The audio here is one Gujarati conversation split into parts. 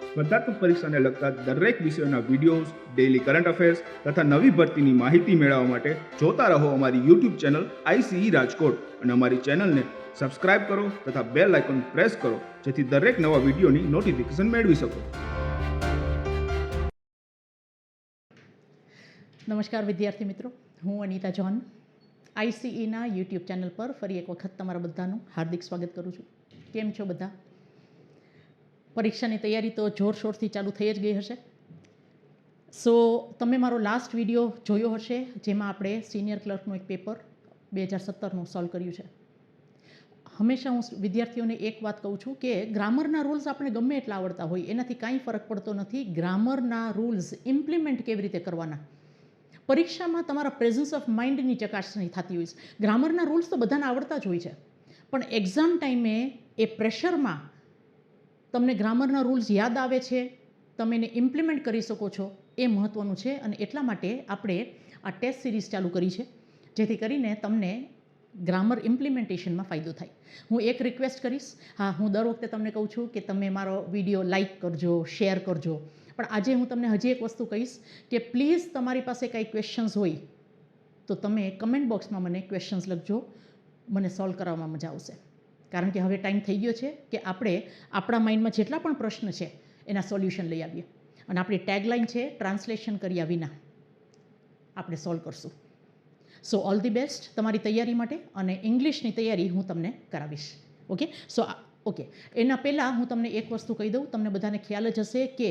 સ્પર્ધાત્મક પરીક્ષાને લગતા દરેક વિષયોના વિડીયોઝ, ડેઇલી કરંટ અફેર્સ તથા નવી ભરતીની માહિતી મેળવવા માટે જોતા રહો અમારી યુટ્યુબ ચેનલ ICE રાજકોટ અને અમારી ચેનલને સબસ્ક્રાઇબ કરો તથા બેલ આઇકોન પ્રેસ કરો જેથી દરેક નવા વિડીયોની નોટિફિકેશન મેળવી શકો. નમસ્કાર વિદ્યાર્થી મિત્રો, હું અનિતા જોન ICEના યુટ્યુબ ચેનલ પર ફરી એક વખત તમારા બધાનું હાર્દિક સ્વાગત કરું છું. કેમ છો બધા? પરીક્ષાની તૈયારી તો જોરશોરથી ચાલુ થઈ જ ગઈ હશે. સો તમે મારો લાસ્ટ વિડીયો જોયો હશે જેમાં આપણે સિનિયર ક્લર્કનું એક પેપર 2017નું સોલ્વ કર્યું છે. હંમેશા હું વિદ્યાર્થીઓને એક વાત કહું છું કે ગ્રામરના રૂલ્સ આપણે ગમે એટલા આવડતા હોય એનાથી કાંઈ ફરક પડતો નથી. ગ્રામરના રૂલ્સ ઇમ્પ્લિમેન્ટ કેવી રીતે કરવાના, પરીક્ષામાં તમારા પ્રેઝન્સ ઓફ માઇન્ડની ચકાસણી થતી હોય છે. ગ્રામરના રૂલ્સ તો બધાને આવડતા જ હોય છે, પણ એક્ઝામ ટાઈમે એ પ્રેશરમાં તમને ગ્રામરના રૂલ્સ યાદ આવે છે, તમે એને ઇમ્પ્લિમેન્ટ કરી શકો છો, એ મહત્ત્વનું છે. અને એટલા માટે આપણે આ ટેસ્ટ સિરીઝ ચાલુ કરી છે જેથી કરીને તમને ગ્રામર ઇમ્પ્લિમેન્ટેશનમાં ફાયદો થાય. હું એક રિક્વેસ્ટ કરીશ, હા, હું દર વખતે તમને કહું છું કે તમે મારો વિડીયો લાઇક કરજો, શેર કરજો, પણ આજે હું તમને હજી એક વસ્તુ કહીશ કે પ્લીઝ તમારી પાસે કાંઈ ક્વેશ્ચન્સ હોય તો તમે કમેન્ટ બોક્સમાં મને ક્વેશ્ચન્સ લખજો, મને સોલ્વ કરવામાં મજા આવશે. કારણ કે હવે ટાઈમ થઈ ગયો છે કે આપણે આપણા માઇન્ડમાં જેટલા પણ પ્રશ્ન છે એના સોલ્યુશન લઈ આવીએ, અને આપણી ટેગલાઇન છે ટ્રાન્સલેશન કર્યા વિના આપણે સોલ્વ કરશું. સો ઓલ ધી બેસ્ટ તમારી તૈયારી માટે, અને ઇંગ્લિશની તૈયારી હું તમને કરાવીશ. ઓકે, સો ઓકે, એના પહેલાં હું તમને એક વસ્તુ કહી દઉં. તમને બધાને ખ્યાલ જ હશે કે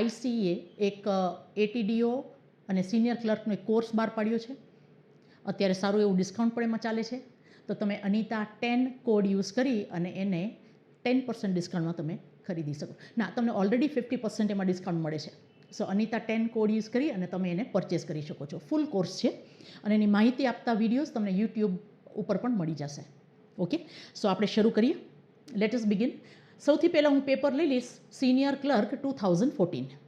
ICE એક ATDO અને સિનિયર ક્લર્કનો એક કોર્સ બહાર પાડ્યો છે. અત્યારે સારું એવું ડિસ્કાઉન્ટ પણ એમાં ચાલે છે. તો તમે અનિતા 10 કોડ યુઝ કરી અને એને 10% ડિસ્કાઉન્ટમાં તમે ખરીદી શકો. ના, તમને ઓલરેડી 50% એમાં ડિસ્કાઉન્ટ મળે છે. સો અનિતા 10 કોડ યુઝ કરી અને તમે એને પરચેસ કરી શકો છો. ફૂલ કોર્સ છે અને એની માહિતી આપતા વિડીયોઝ તમને યુટ્યુબ ઉપર પણ મળી જશે. ઓકે, સો આપણે શરૂ કરીએ. Let us begin. સૌથી પહેલાં હું પેપર લઈ લઈશ સિનિયર ક્લર્ક 2014.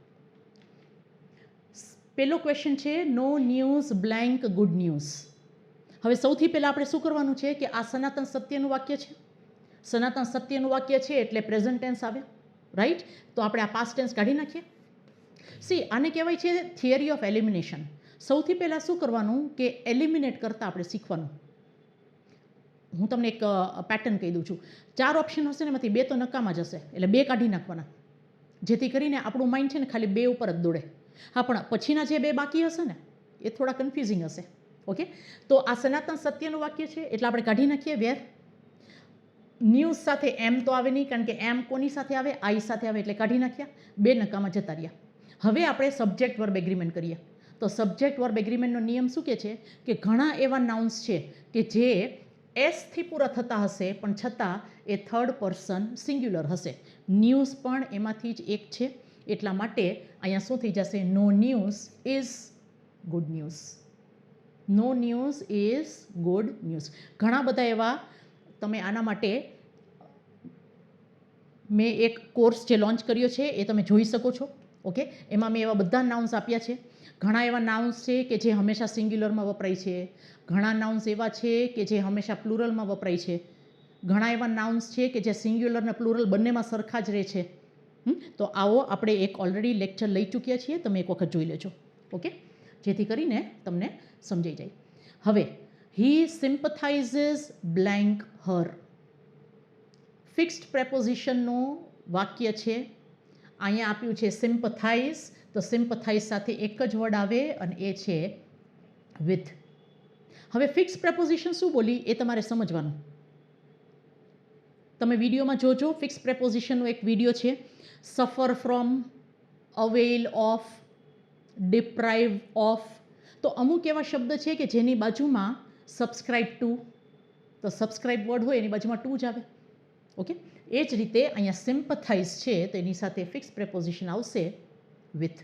પહેલો ક્વેશ્ચન છે no news blank good news. હવે સૌથી પહેલાં આપણે શું કરવાનું છે કે આ સનાતન સત્યનું વાક્ય છે. સનાતન સત્યનું વાક્ય છે એટલે પ્રેઝન્ટ ટેન્સ આવે, રાઈટ? તો આપણે આ પાસ્ટ ટેન્સ કાઢી નાખીએ. આને કહેવાય છે થિયરી ઓફ એલિમિનેશન. સૌથી પહેલાં શું કરવાનું કે એલિમિનેટ કરતાં આપણે શીખવાનું. હું તમને એક પેટર્ન કહી દઉં છું. 4 ઓપ્શન હશે ને એમાંથી 2 તો નકામા જ હશે, એટલે 2 કાઢી નાખવાના, જેથી કરીને આપણું માઇન્ડ છે ને ખાલી 2 ઉપર જ દોડે. હા, પણ પછીના જે 2 બાકી હશે ને એ થોડા કન્ફ્યુઝિંગ હશે. ઓકે, તો આ સનાતન સત્યનું વાક્ય છે એટલે આપણે કાઢી નાખીએ વેર. ન્યૂઝ સાથે એમ તો આવે નહીં, કારણ કે એમ કોની સાથે આવે? આઈ સાથે આવે, એટલે કાઢી નાખ્યા. 2 નકામા જતા રહ્યા. હવે આપણે સબ્જેક્ટ વર્બ એગ્રીમેન્ટ કરીએ. તો સબ્જેક્ટ વર્બ એગ્રીમેન્ટનો નિયમ શું કહે છે કે ઘણા એવા નાઉન્સ છે કે જે એસથી પૂરા થતા હશે પણ છતાં એ થર્ડ પર્સન સિંગ્યુલર હશે. ન્યૂઝ પણ એમાંથી જ એક છે. એટલા માટે અહીંયા શું થઈ જશે? No news is good news. No news is good news. ઘણા બધા એવા તમે આના માટે મેં એક કોર્સ જે લોન્ચ કર્યો છે એ તમે જોઈ શકો છો. ઓકે, એમાં મેં એવા બધા નાઉન્સ આપ્યા છે. ઘણા એવા નાઉન્સ છે કે જે હંમેશા સિંગ્યુલરમાં વપરાય છે, ઘણા નાઉન્સ એવા છે કે જે હંમેશા પ્લુરલમાં વપરાય છે, ઘણા એવા નાઉન્સ છે કે જે સિંગ્યુલર અને પ્લુરલ બંનેમાં સરખા જ રહે છે. તો આવો આપણે એક ઓલરેડી લેક્ચર લઈ ચૂક્યા છીએ, તમે એક વખત જોઈ લેજો. ઓકે, જેથી કરીને તમને સમજાઈ જાય. હવે હી સિમ્પથાઇઝીસ બ્લેન્ક હર. ફિક્સ્ડ પ્રેપોઝિશનનું વાક્ય છે. અહીંયા આપ્યું છે સિમ્પથાઇઝ, તો સિમ્પથાઇઝ સાથે એક જ વર્ડ આવે અને એ છે વિથ. હવે ફિક્સ પ્રેપોઝિશન શું બોલી એ તમારે સમજવાનું. તમે વિડીયોમાં જોજો, ફિક્સ પ્રેપોઝિશનનો એક વિડીયો છે. Suffer from, avail of, deprive of. તો અમુક એવા શબ્દ છે કે જેની બાજુમાં સબસ્ક્રાઇબ ટુ, તો સબસ્ક્રાઇબ વર્ડ હોય એની બાજુમાં ટુ જ આવે. ઓકે, એ જ રીતે અહીંયા સિમ્પથાઇઝ છે તો એની સાથે ફિક્સ પ્રેપોઝિશન આવશે વિથ.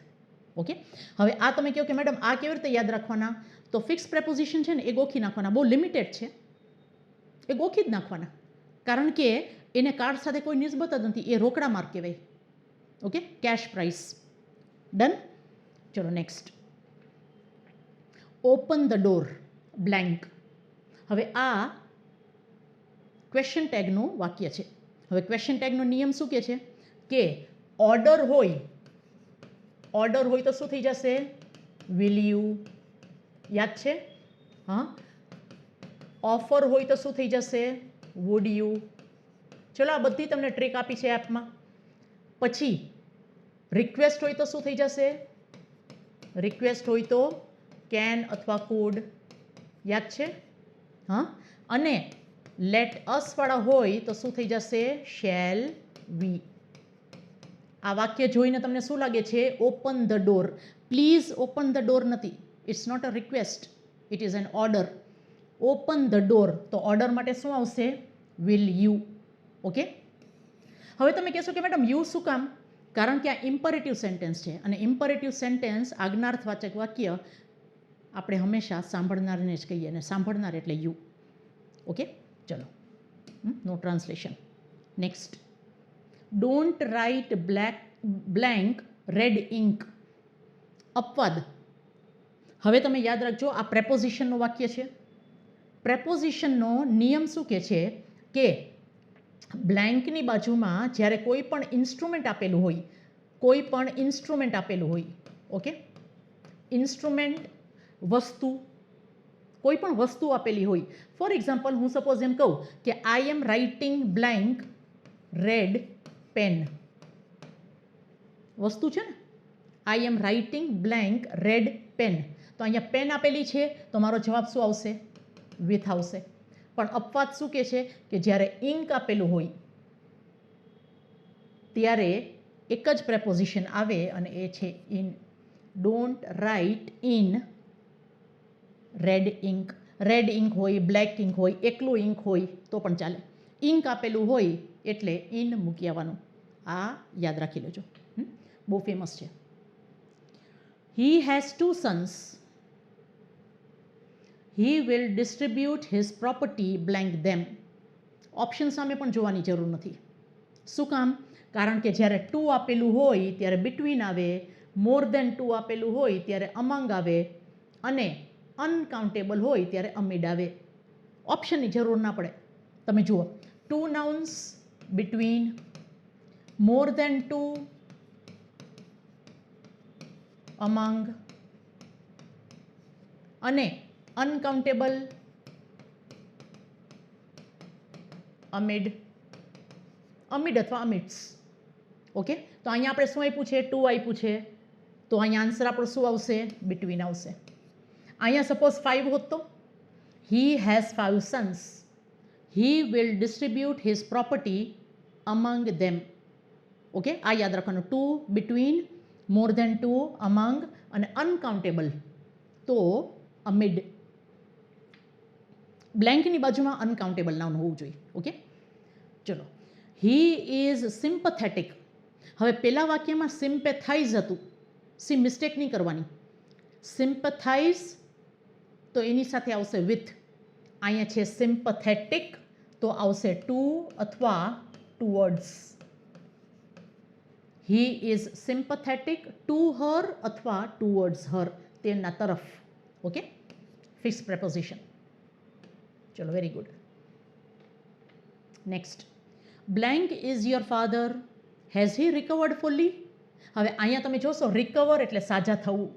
ઓકે, હવે આ તમે કહો કે મેડમ આ કેવી રીતે યાદ રાખવાના? તો ફિક્સ પ્રેપોઝિશન છે ને એ ગોખી નાખવાના. બહુ લિમિટેડ છે, એ ગોખી જ નાખવાના, કારણ કે એને કાર્ડ સાથે કોઈ નિસ્બત જ નથી. એ રોકડા માર્ક કહેવાય. Okay, cash price. ડન. ચલો next. Open the door blank. હવે આ ક્વેશ્ચન ટેગનું વાક્ય છે. હવે ક્વેશ્ચન ટેગનો નિયમ શું કહે છે કે ઓર્ડર હોય તો શું થઈ જશે? Will you. યાદ છે? હા. ઓફર હોય તો શું થઈ જશે? Would you. ચલો આ બધી તમને ટ્રીક આપી છે એપમાં. પછી રિક્વેસ્ટ હોય તો શું થઈ જશે? રિક્વેસ્ટ હોય તો કેન અથવા કુડ. યાદ છે? હા. અને લેટ અસ વાળા હોય તો શું થઈ જશે? Shall we. આ વાક્ય જોઈને તમને શું લાગે છે? Open the door. Please open the door નથી. It's not a request, it is an order. Open the door તો ઓર્ડર માટે શું આવશે? Will you. ઓકે. હવે તમે કહેશો કે મેડમ યુ શું કામ? કારણ કે આ ઇમ્પરેટિવ સેન્ટેન્સ છે અને ઇમ્પરેટિવ સેન્ટેન્સ આજ્ઞાર્થવાચક વાક્ય આપણે હંમેશા સાંભળનારને જ કહીએ અને સાંભળનાર એટલે યુ. ઓકે. ચલો, no translation. Next. Don't write blank red ink. અપવાદ. હવે તમે યાદ રાખજો, આ પ્રેપોઝિશનનું વાક્ય છે. પ્રેપોઝિશનનો નિયમ શું કહે છે કે બ્લેન્કની બાજુમાં જ્યારે કોઈ પણ ઇન્સ્ટ્રુમેન્ટ આપેલું હોય, ઓકે, ઇન્સ્ટ્રુમેન્ટ, વસ્તુ, કોઈ પણ વસ્તુ આપેલી હોય. ફોર એક્ઝામ્પલ હું સપોઝ એમ કહું કે I am writing blank red pen. વસ્તુ છે ને, I am writing blank red pen. તો અહીંયા પેન આપેલી છે તો મારો જવાબ શું આવશે? વિથ આવશે. પણ અપવાદ શું કહે છે કે જ્યારે ઇન્ક આપેલું હોય ત્યારે એક જ પ્રેપોઝિશન આવે અને એ છે in. Don't write in red ink. Red ink હોય, બ્લેક ઇન્ક હોય, એકલું ઇન્ક હોય તો પણ ચાલે. ઇન્ક આપેલું હોય એટલે ઇન મૂકી આવવાનું. આ યાદ રાખી લેજો, બહુ ફેમસ છે. He has 2 sons. He will distribute his property blank them. Option સામે પણ જોવાની જરૂર નથી. શું કામ? કારણ કે જ્યારે 2 આપેલું હોય ત્યારે બિટવીન આવે, મોર દેન 2 આપેલું હોય ત્યારે અમંગ આવે અને અનકાઉન્ટેબલ હોય ત્યારે અમિડ આવે. ઓપ્શનની જરૂર ના પડે. તમે જુઓ, 2 નાઉન્સ, બિટવીન, મોર દેન 2, અમંગ અને અનકાઉન્ટેબલ, અમિડ અથવા અમિડ્સ. ઓકે. તો અહીંયા આપણે શું આપ્યું છે? 2 આપ્યું છે. તો અહીંયા આન્સર આપણો શું આવશે? બિટવીન આવશે. અહીંયા સપોઝ 5 હોત તો he has 5 sons. He will distribute his property અમંગ them. Okay. આ યાદ રાખવાનું. 2, બિટવીન, મોર દેન 2, અમંગ અને અનકાઉન્ટેબલ તો અમિડ. બ્લેન્કની બાજુમાં અનકાઉન્ટેબલ નાઉન હોવું જોઈએ. ઓકે. ચલો. He is sympathetic. હવે પહેલા વાક્યમાં સિમ્પેથાઇઝ હતું. સી મિસ્ટેક નહીં કરવાની. સિમ્પથાઇઝ તો એની સાથે આવશે વિથ. અહીંયા છે સિમ્પથેટિક તો આવશે ટુ અથવા towards. He is sympathetic to her અથવા ટુવર્ડ્સ હર, તેના તરફ. ઓકે. Fix preposition. ચલો, very good. Next. Blank is your father. Has he recovered fully. હવે અહીંયા તમે જોશો રિકવર એટલે સાજા થવું.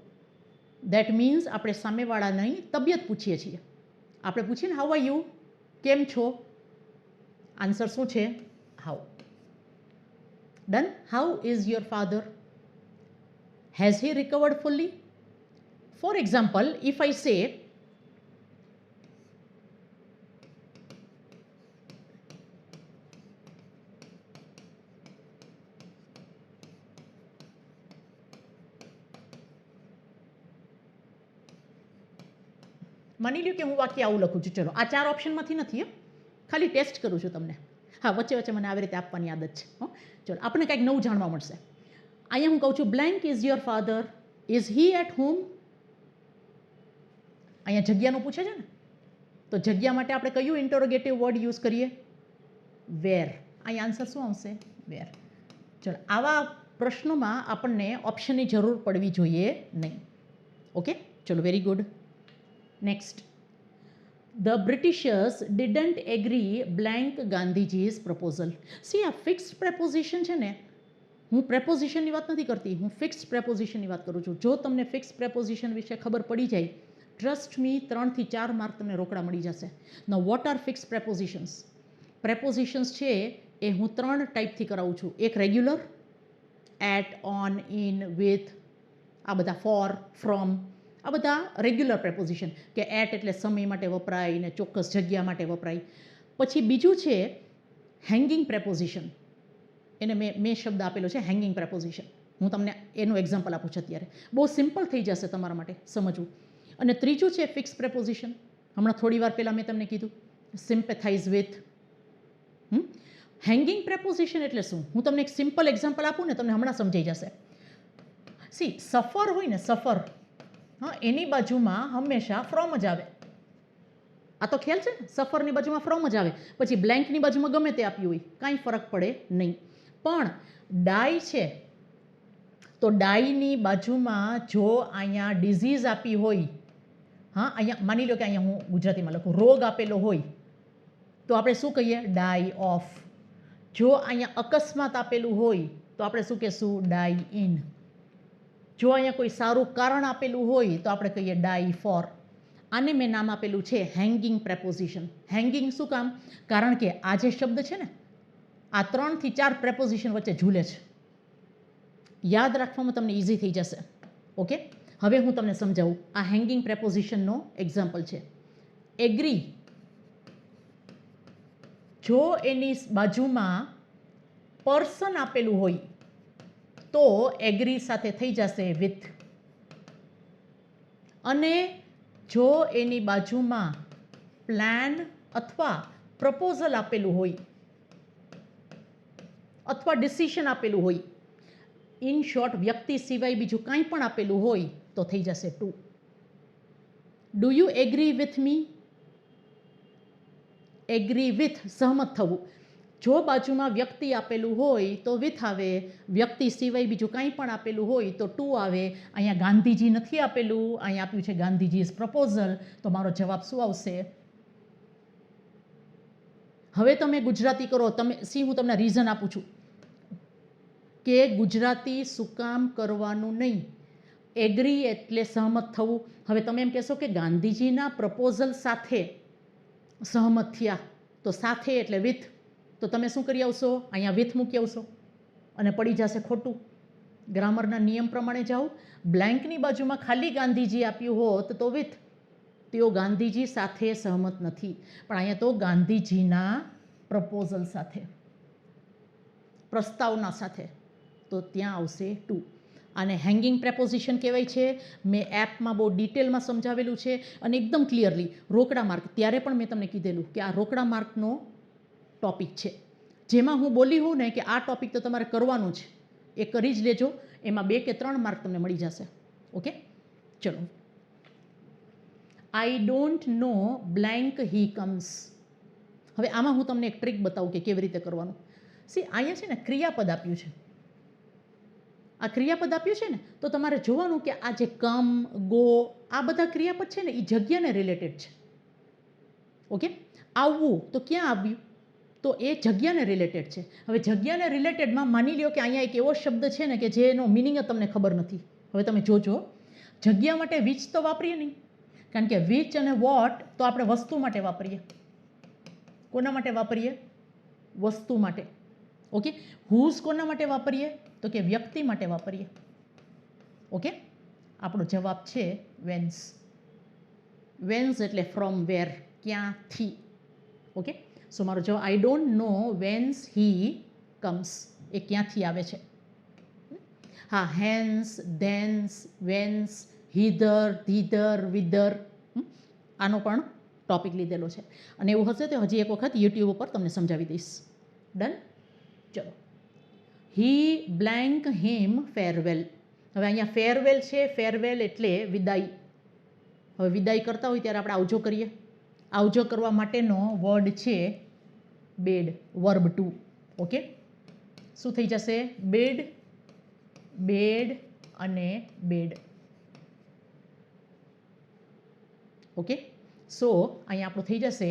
દેટ મીન્સ આપણે સામેવાળાની તબિયત પૂછીએ છીએ. આપણે પૂછીએ ને હાઉ આર યુ, કેમ છો? આન્સર શું છે? How. Done. How is your father? Has he recovered fully? For example, if I સે માની લ્યો કે હું વાક્ય આવું લખું છું. ચલો, આ 4 ઓપ્શનમાંથી નથી, ખાલી ટેસ્ટ કરું છું તમને. હા, વચ્ચે વચ્ચે મને આવી રીતે આપવાની આદત છે. ચલો, આપણને કંઈક નવું જાણવા મળશે. અહીંયા હું કહું છું blank is your father. Is he at home? અહીંયા જગ્યાનું પૂછે છે ને, તો જગ્યા માટે આપણે કયું ઇન્ટરોગેટિવ વર્ડ યુઝ કરીએ? વેર. અહીંયા આન્સર શું આવશે? વેર. ચલો, આવા પ્રશ્નોમાં આપણને ઓપ્શનની જરૂર પડવી જોઈએ નહીં. ઓકે. ચલો, very good. Next. The Britishers didn't agree blank Gandhiji's proposal. See, આ ફિક્સ્ડ preposition છે ને, હું પ્રેપોઝિશનની વાત નથી કરતી, હું ફિક્સ્ડ પ્રેપોઝિશનની વાત કરું છું. જો તમને ફિક્સ્ડ પ્રેપોઝિશન વિશે ખબર પડી જાય, ટ્રસ્ટ મી 3 થી 4 માર્ક તમને રોકડા મળી જશે. Now what are fixed prepositions? Prepositions છે એ હું 3 ટાઈપથી કરાવું છું. એક regular, at, on, in, with, આ બધા ફોર, ફ્રોમ, આ બધા રેગ્યુલર પ્રેપોઝિશન કે એટ એટલે સમય માટે વપરાય ને ચોક્કસ જગ્યા માટે વપરાય. પછી બીજું છે હેંગિંગ પ્રેપોઝિશન. એને મેં શબ્દ આપેલો છે હેંગિંગ પ્રેપોઝિશન. હું તમને એનું એક્ઝામ્પલ આપું છું અત્યારે. બહુ સિમ્પલ થઈ જશે તમારા માટે સમજવું. અને ત્રીજું છે ફિક્સ પ્રેપોઝિશન. હમણાં થોડી વાર પહેલાં મેં તમને કીધું સિમ્પેથાઇઝ વિથ. હેંગિંગ પ્રેપોઝિશન એટલે શું? હું તમને એક સિમ્પલ એક્ઝામ્પલ આપું ને તમને હમણાં સમજાઈ જશે. સી સફર હોય ને સફર, હા, એની બાજુમાં હંમેશા ફ્રોમ જ આવે. આ તો ખ્યાલ છે ને, સફરની બાજુમાં ફ્રોમ જ આવે. પછી બ્લેન્કની બાજુમાં ગમે તે આપ્યું હોય કાંઈ ફરક પડે નહીં. પણ ડાય છે તો ડાયની બાજુમાં જો અહીંયા ડિઝીઝ આપી હોય, હા, અહીંયા માની લો કે અહીંયા હું ગુજરાતીમાં લખું રોગ આપેલો હોય તો આપણે શું કહીએ? ડાય ઓફ. જો અહીંયા અકસ્માત આપેલું હોય તો આપણે શું કહેશું? ડાય ઇન. જો અહીંયા કોઈ સારું કારણ આપેલું હોય તો આપણે કહીએ ડાય ફોર. આને મેં નામ આપેલું છે હેંગિંગ પ્રેપોઝિશન. હેંગિંગ શું કામ? કારણ કે આ જે શબ્દ છે ને, આ 3 થી 4 પ્રેપોઝિશન વચ્ચે ઝૂલે છે. યાદ રાખવામાં તમને ઇઝી થઈ જશે. ઓકે, હવે હું તમને સમજાવું. આ હેંગિંગ પ્રેપોઝિશનનો એક્ઝામ્પલ છે એગ્રી. જો એની બાજુમાં પર્સન આપેલું હોય તો એગ્રી સાથે થઈ જશે વિથ. અને જો એની બાજુમાં પ્લાન અથવા પ્રપોઝલ આપેલું હોય અથવા ડિસિશન આપેલું હોય, ઇન શોર્ટ વ્યક્તિ સિવાય બીજું કાંઈ પણ આપેલું હોય તો થઈ જશે to. Do you agree with me? Agree with સહમત થવું. જો બાજુમાં વ્યક્તિ આપેલું હોય તો વિથ આવે, વ્યક્તિ સિવાય બીજું કાંઈ પણ આપેલું હોય તો ટુ આવે. અહીંયા ગાંધીજી નથી આપેલું, અહીંયા આપ્યું છે ગાંધીજીઝ પ્રપોઝલ, તો મારો જવાબ શું આવશે? હવે તમે ગુજરાતી કરો. હું તમને રીઝન આપું છું કે ગુજરાતી શું કામ કરવાનું નહીં. એગ્રી એટલે સહમત થવું. હવે તમે એમ કહેશો કે ગાંધીજીના પ્રપોઝલ સાથે સહમત થયા, તો સાથે એટલે વિથ. તો તમે શું કરી આવશો? અહીંયા વિથ મૂકી આવશો અને પડી જશે ખોટું. ગ્રામરના નિયમ પ્રમાણે જાઓ. બ્લેન્કની બાજુમાં ખાલી ગાંધીજી આપ્યું હોત તો વિથ. તેઓ ગાંધીજી સાથે સહમત નથી, પણ અહીંયા તો ગાંધીજીના પ્રપોઝલ સાથે, પ્રસ્તાવના સાથે, તો ત્યાં આવશે ટુ. આને હેંગિંગ પ્રેપોઝિશન કહેવાય છે. મેં એપમાં બહુ ડિટેલમાં સમજાવેલું છે અને એકદમ ક્લિયરલી. રોકડા માર્ક ત્યારે પણ મેં તમને કીધેલું કે આ રોકડા માર્કનો ટોપિક છે. જેમાં હું બોલી હું ને કે આ ટોપિક તો તમારે કરવાનું છે, એ કરી જ લેજો. એમાં 2 કે 3 માર્ક તમને મળી જશે. ઓકે, ચલો. આઈ don't no blank he comes. હવે આમાં હું તમને એક ટ્રીક બતાવું કે કેવી રીતે કરવાનું. અહીંયા છે ને ક્રિયાપદ આપ્યું છે. આ ક્રિયાપદ આપ્યું છે ને, તો તમારે જોવાનું કે આ જે કમ, ગો, આ બધા ક્રિયાપદ છે ને એ જગ્યાને રિલેટેડ છે. ઓકે, આવવું તો ક્યાં આવ્યું? તો એ જગ્યાને રિલેટેડ છે. હવે જગ્યાને રિલેટેડમાં માની લ્યો કે અહીંયા એક એવો શબ્દ છે ને કે જેનો મિનિંગ જ તમને ખબર નથી. હવે તમે જોજો, જગ્યા માટે વિચ તો વાપરીએ નહીં, કારણ કે વિચ અને વોટ તો આપણે વસ્તુ માટે વાપરીએ. કોના માટે વાપરીએ? વસ્તુ માટે. ઓકે, હુઝ કોના માટે વાપરીએ? તો કે વ્યક્તિ માટે વાપરીએ. ઓકે, આપણો જવાબ છે વેન્સ. વેન્સ એટલે ફ્રોમ વેર, ક્યાંથી. ઓકે, સો મારો જવાબ I don't know whence he comes, એ ક્યાંથી આવે છે. હા, હેન્સ, ધેન્સ, વેન્સ, હિધર, ધીધર, વિધર, આનો પણ ટોપિક લીધેલો છે. અને એવું હશે તો હજી એક વખત યુટ્યુબ ઉપર તમને સમજાવી દઈશ. ડન, ચલો. હી બ્લેન્ક હિમ ફેરવેલ. હવે અહીંયા ફેરવેલ છે. ફેરવેલ એટલે વિદાય. હવે વિદાય કરતા હોય ત્યારે આપણે આવજો કરીએ. આવજો કરવા માટેનો વર્ડ છે બેડ, વર્બ ટુ. ઓકે, શું થઈ જશે? બેડ, બેડ અને બેડ. ઓકે, સો અહીંયા આપણું થઈ જશે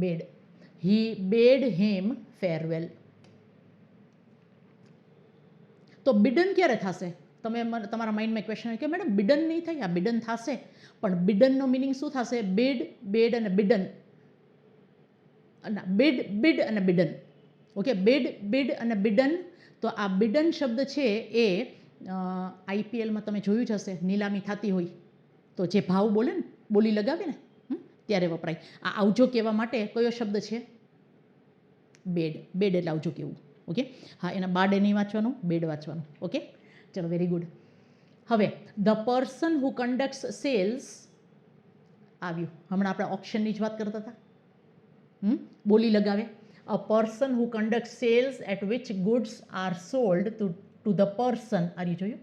બેડ. હી બેડ હિમ ફેરવેલ. તો બિડન ક્યારે થશે? તમારા માઇન્ડમાં ક્વેશ્ચન કે મેડમ બિડન નહીં થાય, આ બિડન થશે, પણ બિડનનો મિનિંગ શું થશે? બિડ, બેડ અને બિડન, બિડ અને બિડન. ઓકે, બિડ અને બિડન. તો આ બિડન શબ્દ છે એ આઈપીએલમાં તમે જોયું જ હશે, નીલામી થતી હોય તો જે ભાવ બોલે ને, બોલી લગાવે ને, ત્યારે વપરાય. આ આવજો કહેવા માટે કયો શબ્દ છે? બેડ. બેડ એટલે આવજો કહેવું. ઓકે, હા, એના બાડ નહીં વાંચવાનું, બેડ વાંચવાનું. ઓકે, ચલો, વેરી ગુડ. હવે ધ પર્સન હુ કન્ડક્ટ્સ સેલ્સ આવ્યું. હમણાં આપણે ઓપ્શનની જ વાત કરતા હતા. બોલી લગાવે. A person who conduct sales at which goods are sold to the person. આરી જોયું?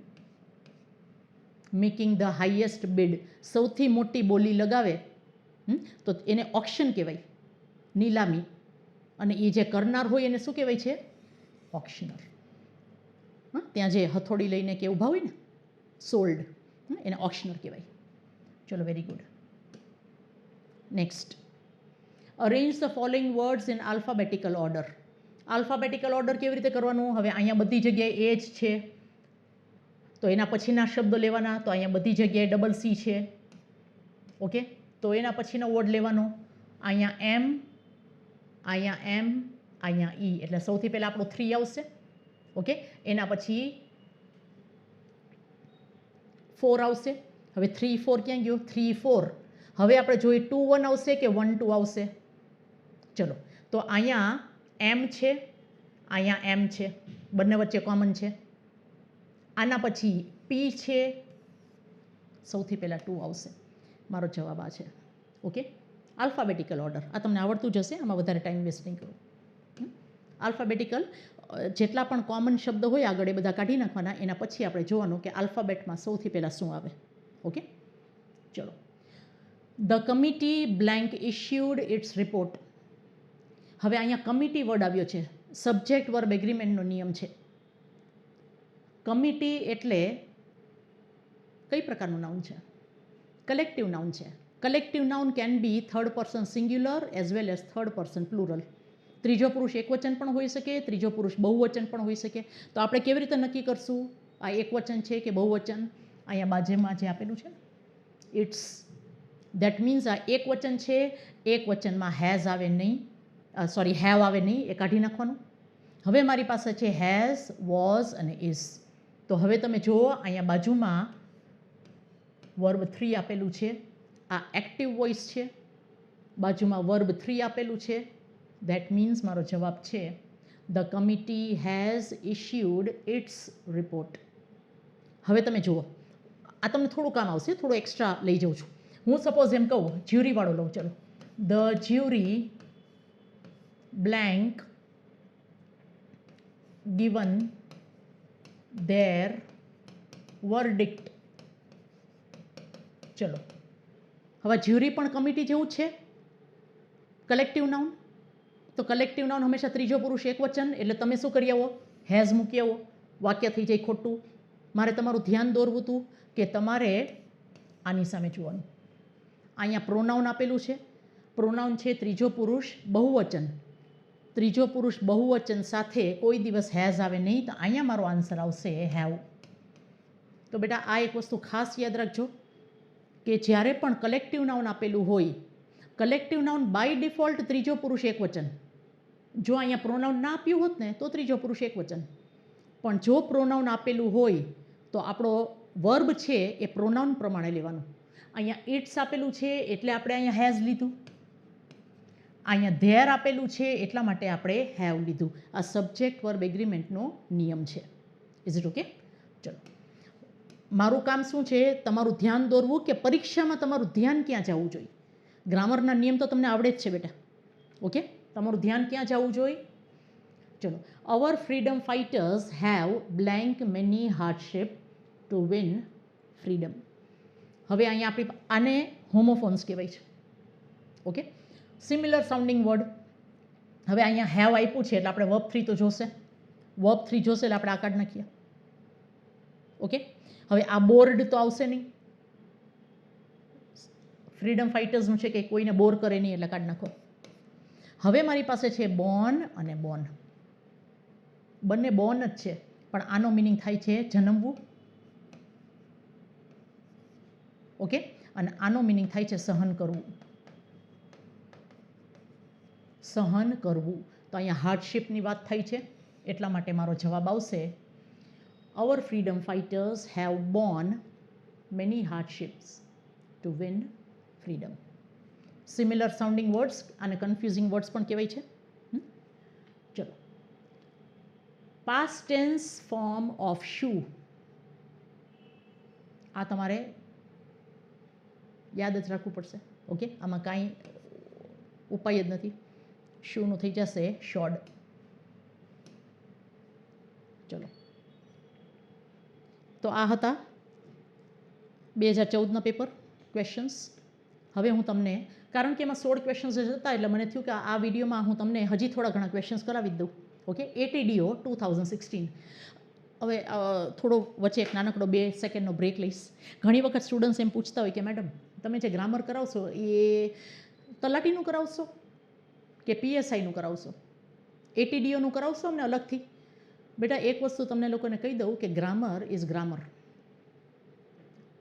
Making the highest bid. સૌથી મોટી બોલી લગાવે તો એને ઓક્શન કહેવાય, નીલામી. અને એ જે કરનાર હોય એને શું કહેવાય છે? ઓક્શનર. ત્યાં જે હથોડી લઈને કે ઊભા હોય ને, સોલ્ડ, એને ઓક્શનર કહેવાય. ચલો, very good. Next, arrange the following words in alphabetical order. Alphabetical order કેવી રીતે કરવાનું? હવે અહીંયા બધી જગ્યાએ એ જ છે, તો એના પછીના શબ્દો લેવાના. તો અહીંયા બધી જગ્યાએ ડબલ સી છે. ઓકે, તો એના પછીનો વર્ડ લેવાનો. અહીંયા એમ, અહીંયા એમ, અહીંયા ઈ. એટલે સૌથી પહેલાં આપણો 3 આવશે. ઓકે, એના પછી 4 આવશે. હવે 3, 4 ક્યાં ગયો? 3, 4. હવે આપણે જોઈએ 2, 1 આવશે કે 1, 2 આવશે? ચલો, તો અહીંયા એમ છે, અહીંયા એમ છે, બંને વચ્ચે કોમન છે. આના પછી પી છે, સૌથી પહેલાં 2 આવશે. મારો જવાબ આ છે. Okay, alphabetical order. આ તમને આવડતું જ હશે, આમાં વધારે ટાઈમ વેસ્ટ નહીં કરો. આલ્ફાબેટિકલ જેટલા પણ કોમન શબ્દ હોય આગળ એ બધા કાઢી નાખવાના. એના પછી આપણે જોવાનું કે આલ્ફાબેટમાં સૌથી પહેલાં શું આવે. ઓકે, ચલો. The committee blank issued its report. હવે અહીંયા કમિટી વર્ડ આવ્યો છે. સબ્જેક્ટ વર્બ એગ્રીમેન્ટનો નિયમ છે. કમિટી એટલે કઈ પ્રકારનું નાઉન છે? કલેક્ટિવ નાઉન છે. Collective noun can be third person singular as well as third person plural. ત્રીજો પુરુષ એકવચન પણ હોઈ શકે, ત્રીજો પુરુષ બહુવચન પણ હોઈ શકે. તો આપણે કેવી રીતે નક્કી કરશું આ એકવચન છે કે બહુવચન? અહીંયા બાજુમાં જે આપેલું છે ને, ઇટ્સ, દેટ મીન્સ આ એકવચન છે. એકવચનમાં હેઝ આવે નહીં, સોરી, હેવ આવે નહીં, એ કાઢી નાખવાનું. હવે મારી પાસે છે હેઝ, વોઝ અને ઇઝ. તો હવે તમે જુઓ, અહીંયા બાજુમાં વર્બ 3 આપેલું છે. આ એક્ટિવ વોઇસ છે. બાજુમાં વર્બ 3 આપેલું છે. દેટ મીન્સ મારો જવાબ છે the committee has issued its report. હવે તમે જુઓ, આ તમને થોડું કામ આવશે, થોડું એક્સ્ટ્રા લઈ જાઉં છું. હું સપોઝ એમ કહું, જ્યુરીવાળો લઉં. ચલો, the jury blank given their verdict. ચલો, હવે જ્યુરી પણ કમિટી જેવું જ છે, કલેક્ટિવ નાઉન. તો કલેક્ટિવ નાઉન હંમેશા ત્રીજો પુરુષ એકવચન. એટલે તમે શું કરી આવો? હેઝ મૂકી આવો. વાક્ય થઈ જાય ખોટું. મારે તમારું ધ્યાન દોરવું હતું કે તમારે આની સામે જોવાનું. અહીંયા પ્રોનાઉન આપેલું છે. પ્રોનાઉન છે ત્રીજો પુરુષ બહુવચન. ત્રીજો પુરુષ બહુવચન સાથે કોઈ દિવસ હેઝ આવે નહીં. તો અહીંયા મારો આન્સર આવશે હેવ. તો બેટા આ એક વસ્તુ ખાસ યાદ રાખજો કે જ્યારે પણ કલેક્ટિવ નાઉન આપેલું હોય, કલેક્ટિવ નાઉન બાય ડિફોલ્ટ ત્રીજો પુરુષ એકવચન. જો અહીંયા પ્રોનાઉન ના આપ્યું હોત ને તો ત્રીજો પુરુષ એકવચન. પણ જો પ્રોનાઉન આપેલું હોય તો આપણો વર્બ છે એ પ્રોનાઉન પ્રમાણે લેવાનું. અહીંયા ઇટ્સ આપેલું છે એટલે આપણે અહીંયા હેઝ લીધું. અહીંયા ધેર આપેલું છે એટલા માટે આપણે હેવ લીધું. આ સબ્જેક્ટ વર્બ એગ્રીમેન્ટનો નિયમ છે. Is it okay? ચલો, મારું કામ શું છે? તમારું ધ્યાન દોરવું કે પરીક્ષામાં તમારું ધ્યાન ક્યાં જવું જોઈએ. ગ્રામરના નિયમ તો તમને આવડે જ છે બેટા. ઓકે, તમારું ધ્યાન ક્યાં જવું જોઈએ? ચલો, our freedom fighters have blank many hardship to win freedom. હવે અહીંયા આપણી આને હોમોફોન્સ કહેવાય છે. Okay, similar sounding word. હવે અહીંયા હેવ આપ્યું છે એટલે આપણે વર્બ 3 તો જોશે. વર્બ 3 જોશે એટલે આપણે આ કાઢ નાખીએ. ઓકે, હવે આ બોર્ડ તો આવશે નહીં. ફ્રીડમ ફાઇટર્સનું છે કે કોઈને બોર કરે નહીં એટલે કાઢ નાખો. હવે મારી પાસે છે બોર્ન અને બોર્ન. બંને બોર્ન જ છે. પણ આનો મિનિંગ થાય છે જન્મવું. ઓકે, અને આનો મિનિંગ થાય છે સહન કરવું. સહન કરવું. તો અહીંયા હાર્ડશિપની વાત થઈ છે, એટલા માટે મારો જવાબ આવશે our freedom fighters have borne many hardships to win freedom. Similar sounding words અને કન્ફ્યુઝિંગ વર્ડ્સ પણ કહેવાય છે. ચલો, પાસ્ટ ટેન્સ ફોર્મ ઓફ શુ, આ તમારે યાદ જ રાખવું પડશે. ઓકે, આમાં કાંઈ ઉપાય જ નથી. શૂનું થઈ જશે શોડ. ચલો, તો આ હતા 2014ના પેપર ક્વેશ્ચન્સ. હવે હું તમને, કારણ કે એમાં 16 ક્વેશ્ચન્સ જ હતા, એટલે મને થયું કે આ વિડીયોમાં હું તમને હજી થોડા ઘણા ક્વેશ્ચન્સ કરાવી જ દઉં. Okay, ATDO 2016. હવે થોડો વચ્ચે એક નાનકડો 2 સેકન્ડનો બ્રેક લઈશ. ઘણી વખત સ્ટુડન્ટ્સ એમ પૂછતા હોય કે મેડમ તમે જે ગ્રામર કરાવશો એ તલાટીનું કરાવશો કે PSIનું કરાવશો, ATDOનું કરાવશો અમને અલગથી? બેટા, એક વસ્તુ તમને લોકોને કહી દઉં કે ગ્રામર ઇઝ ગ્રામર.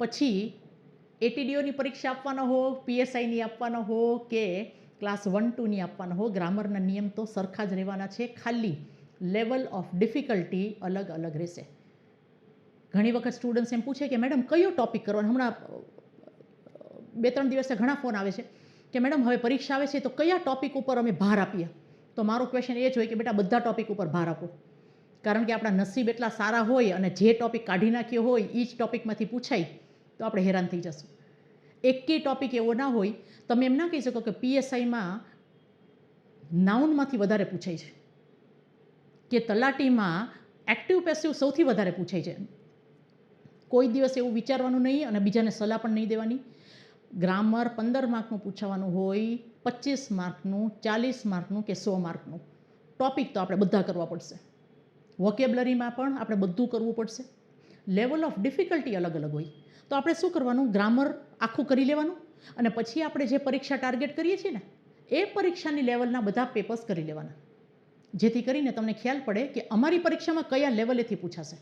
પછી ATDOની પરીક્ષા આપવાનો હો, PSIની આપવાનો હો કે ક્લાસ 1-2ની આપવાનો હો, ગ્રામરના નિયમ તો સરખા જ રહેવાના છે, ખાલી લેવલ ઓફ ડિફિકલ્ટી અલગ અલગ રહેશે. ઘણી વખત સ્ટુડન્ટ્સ એમ પૂછે કે મેડમ કયો ટોપિક કરવાનો? હમણાં 2-3 દિવસે ઘણા ફોન આવે છે કે મેડમ હવે પરીક્ષા આવે છે તો કયા ટોપિક ઉપર અમે ભાર આપીએ? તો મારો ક્વેશ્ચન એ જ હોય કે બેટા બધા ટોપિક ઉપર ભાર આપો. કારણ કે આપણા નસીબ એટલા સારા હોય અને જે ટોપિક કાઢી નાખ્યો હોય એ જ ટોપિકમાંથી પૂછાય તો આપણે હેરાન થઈ જશું. એકેય ટોપિક એવો ના હોય, તમે એમ ના કહી શકો કે PSIમાં નાઉનમાંથી વધારે પૂછાય છે કે તલાટીમાં એક્ટિવ પેસિવ સૌથી વધારે પૂછાય છે. કોઈ દિવસ એવું વિચારવાનું નહીં અને બીજાને સલાહ પણ નહીં દેવાની. ગ્રામર 15 માર્કનું પૂછવાનું હોય, 25 માર્કનું, 40 માર્કનું કે 100 માર્કનું. ટોપિક તો આપણે બધા કરવા પડશે. વોકેબ્લરીમાં પણ આપણે બધું કરવું પડશે. લેવલ ઓફ ડિફિકલ્ટી અલગ અલગ હોય. તો આપણે શું કરવાનું? ગ્રામર આખું કરી લેવાનું અને પછી આપણે જે પરીક્ષા ટાર્ગેટ કરીએ છીએ ને એ પરીક્ષાની લેવલના બધા પેપર્સ કરી લેવાના, જેથી કરીને તમને ખ્યાલ પડે કે અમારી પરીક્ષામાં કયા લેવલેથી પૂછાશે.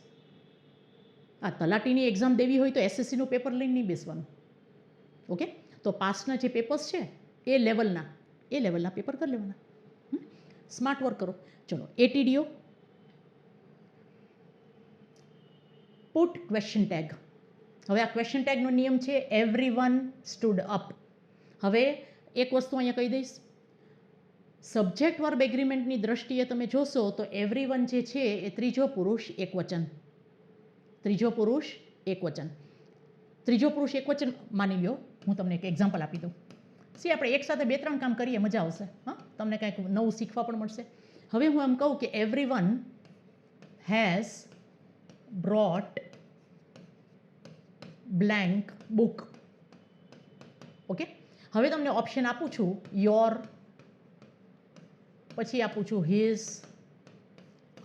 આ તલાટીની એક્ઝામ દેવી હોય તો SSCનું પેપર લઈને નહીં બેસવાનું. ઓકે, તો પાસના જે પેપર્સ છે એ લેવલના પેપર કરી લેવાના. સ્માર્ટ વર્ક કરો. ચલો, ATDO પુટ ક્વેશ્ચન ટેગ. હવે આ ક્વેશ્ચન ટેગનો નિયમ છે એવરીવન સ્ટુડ અપ. હવે એક વસ્તુ અહીંયા કહી દઈશ, સબ્જેક્ટ વર્બ એગ્રીમેન્ટની દ્રષ્ટિએ તમે જોશો તો એવરીવન જે છે એ ત્રીજો પુરુષ એકવચન. ત્રીજો પુરુષ એકવચન માની લો. હું તમને એક એક્ઝામ્પલ આપી દઉં. આપણે એકસાથે 2-3 કામ કરીએ, મજા આવશે. હા, તમને કંઈક નવું શીખવા પણ મળશે. હવે હું એમ કહું કે everyone has brought blank book. Okay, હવે તમને ઓપ્શન આપું છું યોર, પછી આપું છું હિઝ,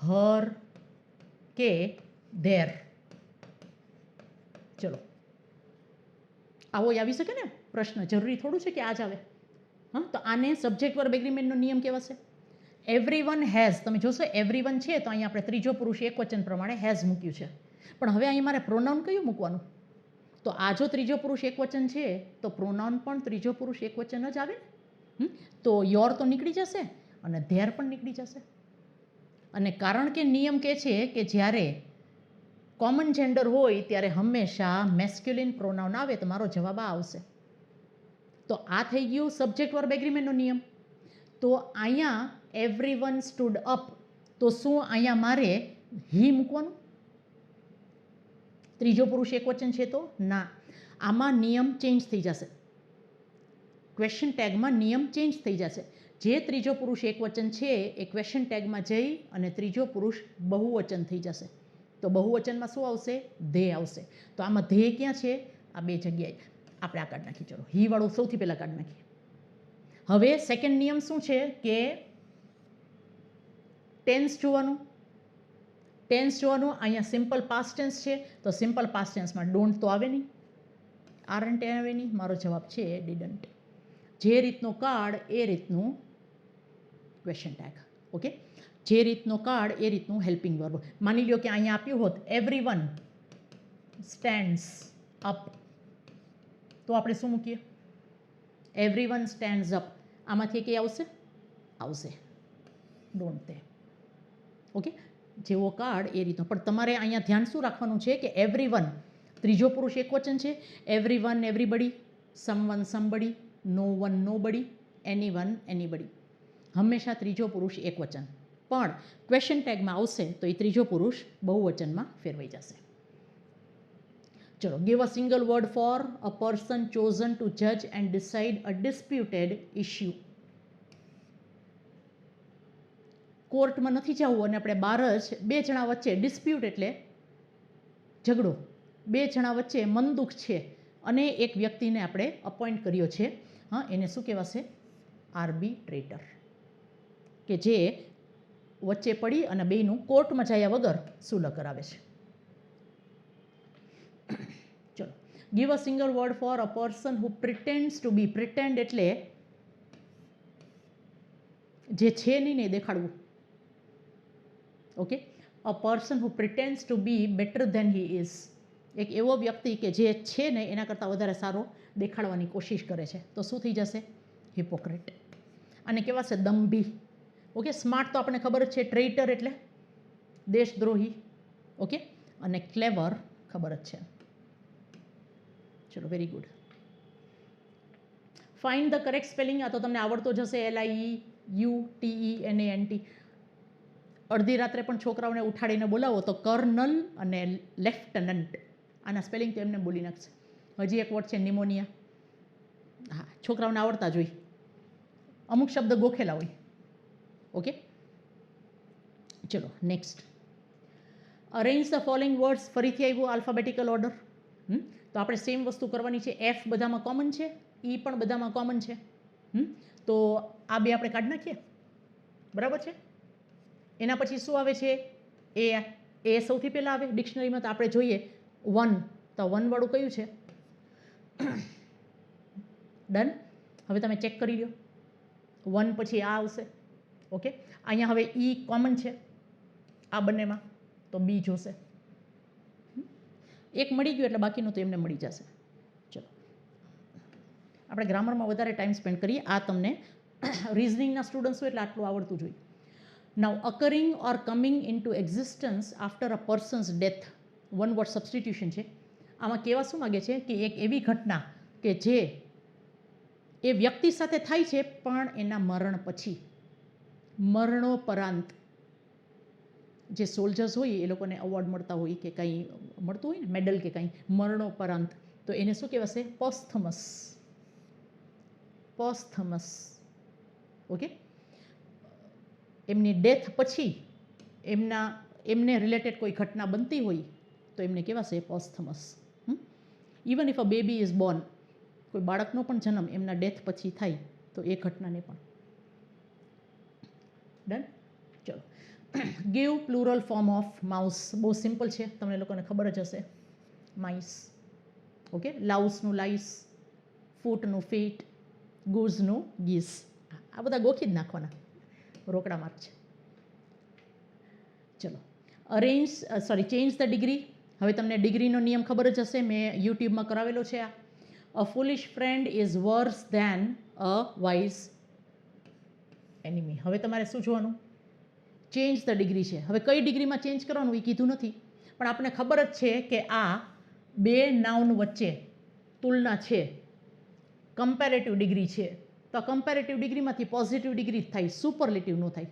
હર કે ધેર. ચલો, આવો આવી શકે ને પ્રશ્ન? જરૂરી થોડું છે કે આ જ આવે. હા, તો આને સબ્જેક્ટ વર્બ એગ્રીમેન્ટનો નિયમ કહેવાશે. એવરીવન હેઝ, તમે જોશો એવરીવન છે તો અહીંયા આપણે ત્રીજો પુરુષ એકવચન પ્રમાણે હેઝ મૂક્યું છે. પણ હવે અહીં મારે પ્રોનાઉન કયું મૂકવાનું? તો આ જો ત્રીજો પુરુષ એકવચન છે તો પ્રોનાઉન પણ ત્રીજો પુરુષ એકવચન જ આવે. તો યોર તો નીકળી જશે અને ધેર પણ નીકળી જશે. અને કારણ કે નિયમ કહે છે કે જ્યારે કોમન જેન્ડર હોય ત્યારે હંમેશા મેસ્ક્યુલિન પ્રોનાઉન આવે, તો મારો જવાબ આ આવશે. તો આ થઈ ગયું સબ્જેક્ટ વર્બ એગ્રીમેન્ટનો નિયમ. તો અહીંયા એવરીવન સ્ટુડ અપ, તો શું અહીંયા મારે હી મૂકવાનું? ત્રીજો પુરુષ એકવચન છે તો ના, આમાં નિયમ ચેન્જ થઈ જશે. ક્વેશ્ચન ટેગમાં નિયમ ચેન્જ થઈ જશે. જે ત્રીજો પુરુષ એકવચન છે એ ક્વેશ્ચન ટેગમાં જઈ અને ત્રીજો પુરુષ બહુવચન થઈ જશે. તો બહુવચનમાં શું આવશે? ધે આવશે. તો આમાં ધે ક્યાં છે? આ 2 જગ્યાએ. આપણે આ કાઢી નાખીએ. ચલો, હી વાળું સૌથી પહેલાં કાઢી નાખીએ. હવે સેકન્ડ નિયમ શું છે કે ટેન્સ જોવાનું. અહીંયા સિમ્પલ પાસ્ટ ટેન્સ છે તો સિમ્પલ પાસ્ટ ટેન્સમાં ડોન્ટ તો આવે નહીં, આરન્ટ આવે નહીં. મારો જવાબ છે ડીડન્ટ. જે રીતનો કાર્ડ એ રીતનું ક્વેશ્ચન ટેગ. ઓકે, જે રીતનો કાર્ડ એ રીતનું હેલ્પિંગ વર્બ. માની લો કે અહીંયા આપ્યું હોત એવરીવન સ્ટેન્ડ્સ અપ, તો આપણે શું મૂકીએ? Everyone stands up. આમાંથી કઈ આવશે? આવશે ડોન્ટ તે. ઓકે, જેવો કાર્ડ એ રીતનો. પણ તમારે અહીંયા ધ્યાન શું રાખવાનું છે કે એવરીવન ત્રીજો પુરુષ એકવચન છે. એવરીવન એવરીબડી, સમવન સમબડી, નો વન નોબડી, એનીવન એનીબડી. હંમેશા ત્રીજો પુરુષ એકવચન. પણ ક્વેશ્ચન ટેગમાં આવશે તો એ ત્રીજો પુરુષ બહુવચનમાં ફેરવાઈ જશે. ચલો, give a single word for a person chosen to જજ and decide a disputed issue. કોર્ટમાં નથી જવું અને આપણે બહાર જ બે જણા વચ્ચે ડિસ્પ્યુટ એટલે ઝઘડો, બે જણા વચ્ચે મનદુખ છે અને એક વ્યક્તિને આપણે અપોઇન્ટ કર્યો છે, હા, એને શું કહેવાશે? આર્બિટ્રેટર, કે જે વચ્ચે પડી અને બેયનું કોર્ટમાં જયા વગર સુલહ કરાવે છે. ચલો, give a single word for a person who pretends to be. Pretend એટલે જે છે નહીં ને દેખાડવું. Okay, a person who pretends to be better than he is. એક એવો વ્યક્તિ કે જે છે ને એના કરતાં વધારે સારો દેખાડવાની કોશિશ કરે છે, તો શું થઈ જશે? હિપોક્રેટ. અને કેવા છે? દંભી. ઓકે, સ્માર્ટ તો આપણને ખબર જ છે, ટ્રેઇટર એટલે દેશદ્રોહી. ઓકે, અને ક્લેવર ખબર જ છે. ચલો, very good. Find the correct spelling. આ તો તમને આવડતો જ હશે. LIEUTENANT. અડધી રાત્રે પણ છોકરાઓને ઉઠાડીને બોલાવો તો કર્નલ અને લેફ્ટનન્ટ, આના સ્પેલિંગ તો એમને બોલી નાખશે. હજી એક વર્ડ છે નિમોનિયા. હા, છોકરાઓને આવડતા જ હોય, અમુક શબ્દ ગોખેલા હોય. ઓકે, ચલો next. Arrange the following words. ફરીથી આવ્યું આલ્ફાબેટિકલ ઓર્ડર. તો આપણે સેમ વસ્તુ કરવાની છે. એફ બધામાં કોમન છે, ઈ પણ બધામાં કોમન છે. તો આ બે આપણે કાઢી નાખીએ, બરાબર છે. એના પછી શું આવે છે? એ. એ સૌથી પહેલાં આવે ડિક્શનરીમાં. તો આપણે જોઈએ વન, તો વનવાળું કયું છે? ડન. હવે તમે ચેક કરી લો. વન પછી આ આવશે. ઓકે, અહીંયા હવે ઈ કોમન છે આ બંનેમાં, તો બી જોશે. એક મળી ગયું એટલે બાકીનું તો એમને મળી જશે. ચલો, આપણે ગ્રામરમાં વધારે ટાઈમ સ્પેન્ડ કરીએ. આ તમને રિઝનિંગના સ્ટુડન્ટ્સ હોય એટલે આટલું આવડતું જોઈએ. Now, occurring or coming in to existence after a person's death. One word substitution છે. આમાં કહેવા શું માગે છે કે એક એવી ઘટના કે જે એ વ્યક્તિ સાથે થાય છે પણ એના મરણ પછી, મરણોપરાંત. જે સોલ્જર્સ હોય એ લોકોને અવોર્ડ મળતા હોય કે કંઈ મળતું હોય ને, મેડલ કે કંઈ, મરણોપરાંત, તો એને શું કહેવાશે? પોસ્થમસ. પોસ્થમસ. ઓકે, એમની ડેથ પછી એમને રિલેટેડ કોઈ ઘટના બનતી હોય તો એમને કહેવાશે posthumous. Even if a baby is born, કોઈ બાળકનો પણ જન્મ એમના ડેથ પછી થાય તો એ ઘટનાને પણ. ડન. ચલો, give plural form of mouse. બહુ સિમ્પલ છે, તમને લોકોને ખબર જ હશે. માઇસ. ઓકે, લાઉસનું લાઈસ, ફૂટનું ફીટ, ગુઝનું ગીસ. આ બધા ગોખી જ નાખવાના, રોકડા માર્ક છે. ચલો, ચેન્જ ધ ડિગ્રી. હવે તમને ડિગ્રીનો નિયમ ખબર જ હશે, મેં યુટ્યુબમાં કરાવેલો છે. આ a foolish friend is worse than a wise enemy. હવે તમારે શું જોવાનું? ચેન્જ ધ ડિગ્રી છે. હવે કઈ ડિગ્રીમાં ચેન્જ કરવાનું એ કીધું નથી, પણ આપણને ખબર જ છે કે આ બે નાઉન વચ્ચે તુલના છે, કમ્પેરેટિવ ડિગ્રી છે. તો આ કમ્પેરેટિવ ડિગ્રીમાંથી પોઝિટિવ ડિગ્રી થાય, સુપરલેટિવ ન થાય.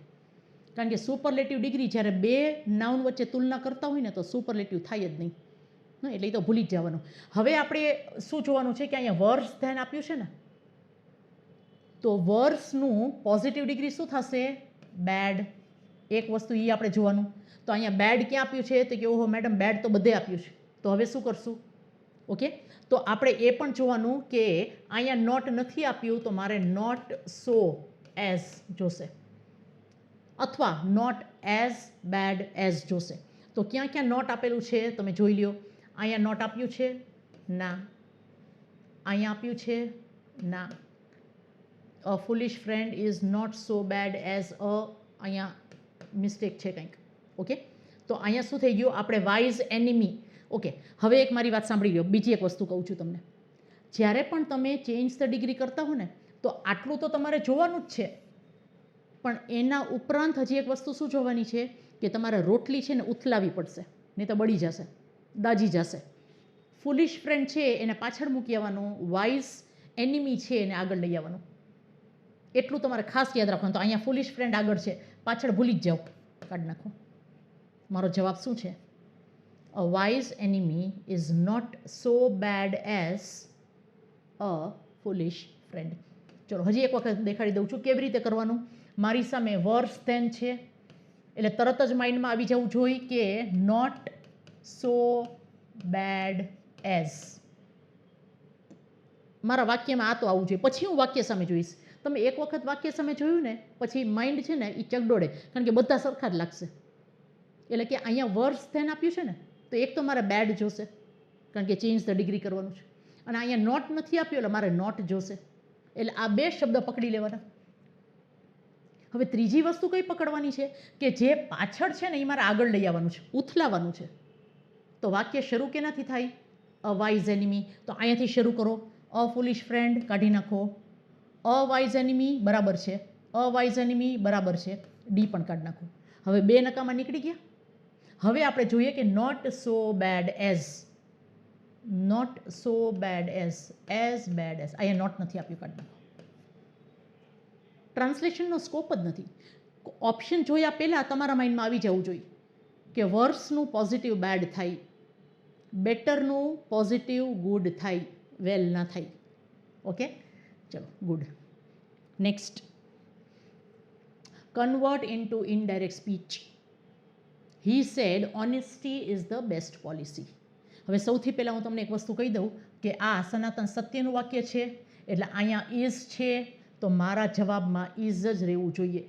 કારણ કે સુપરલેટિવ ડિગ્રી જ્યારે બે નાઉન વચ્ચે તુલના કરતા હોય ને તો સુપરલેટિવ થાય જ નહીં. એટલે એ તો ભૂલી જ જવાનું. હવે આપણે શું જોવાનું છે કે અહીંયા વર્સ ધ્યાન આપ્યું છે ને, તો વર્સનું પોઝિટિવ ડિગ્રી શું થશે? બેડ. એક વસ્તુ એ આપણે જોવાનું. તો અહીંયા બેડ ક્યાં આપ્યું છે? તો કે ઓહો મેડમ, બેડ તો બધે આપ્યું છે. તો હવે શું કરશું? ઓકે, તો આપણે એ પણ જોવાનું કે અહીંયા નોટ નથી આપ્યું તો મારે નોટ સો એઝ જોશે, અથવા નોટ એઝ બેડ એઝ જોશે. તો ક્યાં ક્યાં નોટ આપેલું છે તમે જોઈ લ્યો. અહીંયા નોટ આપ્યું છે? ના. અહીંયા આપ્યું છે? ના. A foolish friend is not so bad as a, અહીંયા મિસ્ટેક છે કંઈક. ઓકે, તો અહીંયા શું થઈ ગયું, આપણે વાઇઝ એનિમી. ઓકે, હવે એક મારી વાત સાંભળી લો, બીજી એક વસ્તુ કહું છું તમને. જ્યારે પણ તમે ચેન્જ ધ ડિગ્રી કરતા હો ને તો આટલું તો તમારે જોવાનું જ છે, પણ એના ઉપરાંત હજી એક વસ્તુ શું જોવાની છે કે તમારે રોટલી છે ને ઉથલાવી પડશે, નહીં તો બળી જશે, દાજી જશે. ફૂલિશ ફ્રેન્ડ છે એને પાછળ મૂકી આવવાનું, વાઇઝ એનિમી છે એને આગળ લઈ આવવાનું. એટલું તમારે ખાસ યાદ રાખવાનું. તો અહીંયા ફૂલિશ ફ્રેન્ડ આગળ છે, પાછળ ભૂલી જ જાઓ, કાઢી નાખો. મારો જવાબ શું છે? A wise enemy is not so bad as a foolish friend. ચલો હજી એક વખત દેખાડી દઉં છું કેવી રીતે કરવાનું. મારી સામે વર્સ ધેન છે એટલે તરત જ માઇન્ડમાં આવી જવું જોઈએ કે નોટ સો બેડ એઝ. મારા વાક્યમાં આ તો આવવું જોઈએ, પછી હું વાક્ય સામે જોઈશ. તમે એક વખત વાક્ય સામે જોયું ને પછી માઇન્ડ છે ને એ ચગડોળે, કારણ કે બધા સરખા જ લાગશે. એટલે કે અહીંયા વર્સ ધેન આપ્યું છે ને તો એક તો મારે બેડ જોશે, કારણ કે ચેન્જ ધ ડિગ્રી કરવાનું છે, અને અહીંયા નોટ નથી આપ્યું એટલે મારે નોટ જોશે. એટલે આ બે શબ્દ પકડી લેવાના. હવે ત્રીજી વસ્તુ કઈ પકડવાની છે કે જે પાછળ છે ને એ મારે આગળ લઈ આવવાનું છે, ઉથલાવવાનું છે. તો વાક્ય શરૂ કેનાથી થાય? અ વાઇઝ એનિમી. તો અહીંયાથી શરૂ કરો. અ ફૂલિશ ફ્રેન્ડ કાઢી નાખો. અ વાઇઝ એનિમી બરાબર છે, અ વાઇઝ એનિમી બરાબર છે, ડી પણ કાઢી નાખો. હવે બે નકામાં નીકળી ગયા. હવે આપણે જોઈએ કે not so bad as, not so bad as bad as. અહીંયા નોટ નથી આપ્યું, કાઢી નાખો. ટ્રાન્સલેશનનો સ્કોપ જ નથી. ઓપ્શન જોયા પહેલાં તમારા માઇન્ડમાં આવી જવું જોઈએ કે વર્સનું પોઝિટિવ બેડ થાય, બેટરનું પોઝિટિવ ગુડ થાય, વેલ ના થાય. ઓકે, ચલો good. Next, convert into indirect speech. He said honesty is the best policy. હવે સૌથી પહેલાં હું તમને એક વસ્તુ કહી દઉં કે આ સનાતન સત્યનું વાક્ય છે, એટલે અહીંયા ઇઝ છે તો મારા જવાબમાં ઇઝ જ રહેવું જોઈએ.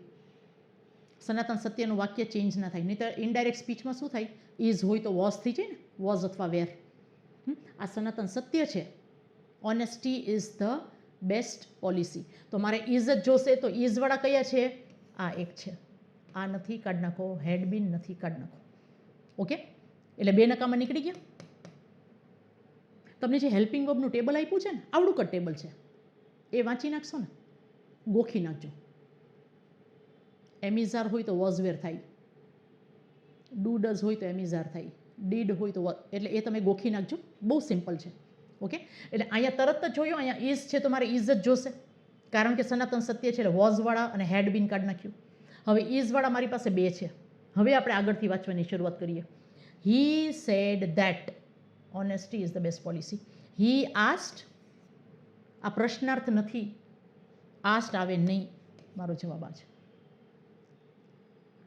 સનાતન સત્યનું વાક્ય ચેન્જ ના થાય. નહીં તો ઇનડાયરેક્ટ સ્પીચમાં શું થાય, ઇઝ હોય તો વોઝ થઈ જાય ને, વોઝ અથવા વેર. આ સનાતન સત્ય છે, honesty is the best policy. તો મારે ઇઝ જ જોશે. તો ઇઝવાળા કયા છે? આ એક છે, આ નથી, કાઢી નાખો. હેડ બીન નથી, કાઢી નાખો. ઓકે, એટલે બે નકામાં નીકળી ગયા. તમને જે હેલ્પિંગ વર્બનું ટેબલ આપ્યું છે ને, આવડું કટ ટેબલ છે, એ વાંચી નાખશો ને, ગોખી નાખજો. એમિઝાર હોય તો વોઝવેર થાય, ડુ ડઝ હોય તો એમિઝાર થાય, ડીડ હોય તો, એટલે એ તમે ગોખી નાખજો. બહુ સિમ્પલ છે. ઓકે, એટલે અહીંયા તરત જ જોયો, અહીંયા ઇઝ છે તો મારે ઇઝ જ જોશે, કારણ કે સનાતન સત્ય છે એટલે વોઝવાળા અને હેડ બીન કાઢી નાખ્યું. હવે ઇઝવાળા મારી પાસે બે છે. હવે આપણે આગળથી વાંચવાની શરૂઆત કરીએ. He said that honesty is the best policy. હી આસ્ટ, આ પ્રશ્નાર્થ નથી, આસ્ટ આવે નહીં. મારો જવાબ આ છે.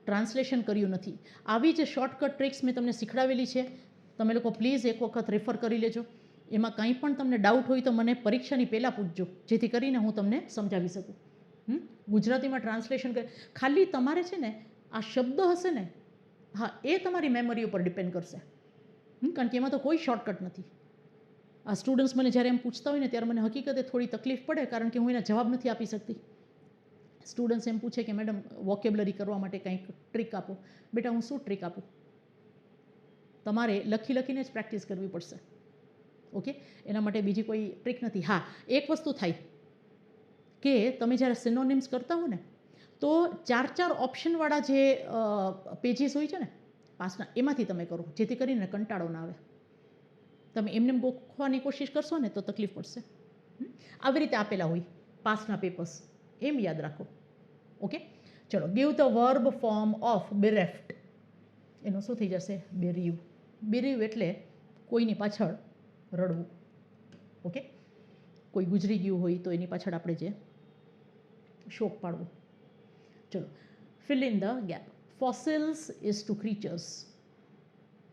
ટ્રાન્સલેશન કર્યું નથી. આવી જ શોર્ટકટ ટ્રિક્સ મેં તમને શીખડાવેલી છે. તમે લોકો પ્લીઝ એક વખત રેફર કરી લેજો. એમાં કંઈ પણ તમને ડાઉટ હોય તો મને પરીક્ષાની પહેલાં પૂછજો, જેથી કરીને હું તમને સમજાવી શકું. ગુજરાતીમાં ટ્રાન્સલેશન ખાલી તમારે છે ને આ શબ્દ હશે ને, હા, એ તમારી મેમરી ઉપર ડિપેન્ડ કરશે, કારણ કે એમાં તો કોઈ શોર્ટકટ નથી. આ સ્ટુડન્ટ્સ મને જ્યારે એમ પૂછતા હોય ને ત્યારે મને હકીકતે થોડી તકલીફ પડે, કારણ કે હું એના જવાબ નથી આપી શકતી. સ્ટુડન્ટ્સ એમ પૂછે કે મેડમ વોકેબ્લરી કરવા માટે કંઈક ટ્રીક આપો. બેટા હું શું ટ્રીક આપું? તમારે લખી લખીને જ પ્રેક્ટિસ કરવી પડશે. ઓકે, એના માટે બીજી કોઈ ટ્રીક નથી. હા, એક વસ્તુ થાય કે તમે જ્યારે સિનોનિમ્સ કરતા હો ને તો 4 ઓપ્શનવાળા જે પેજીસ હોય છે ને પાસના, એમાંથી તમે કરો, જેથી કરીને કંટાળો ના આવે. તમે એમને ગોખવાની કોશિશ કરશો ને તો તકલીફ પડશે. આવી રીતે આપેલા હોય પાસના પેપર્સ, એમ યાદ રાખો. ઓકે, ચલો. Give the verb form of bereft. એનું શું થઈ જશે? બેરીવ. બેરીવ એટલે કોઈની પાછળ રડવું. ઓકે, કોઈ ગુજરી ગયું હોય તો એની પાછળ આપણે જે શોક પાડવો. ચલો, fill in the gap. Fossils is to creatures,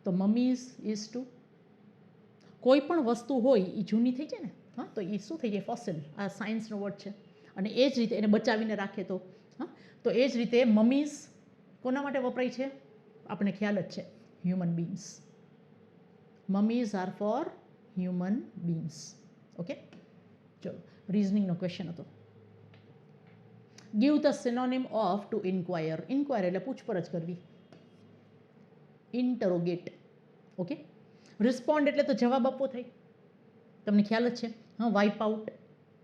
તો મમીઝ ઇઝ ટુ, કોઈ પણ વસ્તુ હોય એ જૂની થઈ જાય ને, હા, તો એ શું થઈ જાય? ફોસિલ. આ સાયન્સનો વર્ડ છે. અને એ જ રીતે એને બચાવીને રાખે તો, હા, તો એ જ રીતે મમીઝ કોના માટે વપરાય છે? આપણે ખ્યાલ જ છે, human beings. Mummies are for human beings. Okay, ચલો. રિઝનિંગનો ક્વેશ્ચન હતો. Give the synonym of to inquire. Inquire એટલે પૂછપરછ કરવી. ઇન્ટરોગેટ. ઓકે. રિસ્પોન્ડ એટલે તો જવાબ આપવો થાય. તમને ખ્યાલ જ છે. હા, વાઇપ આઉટ,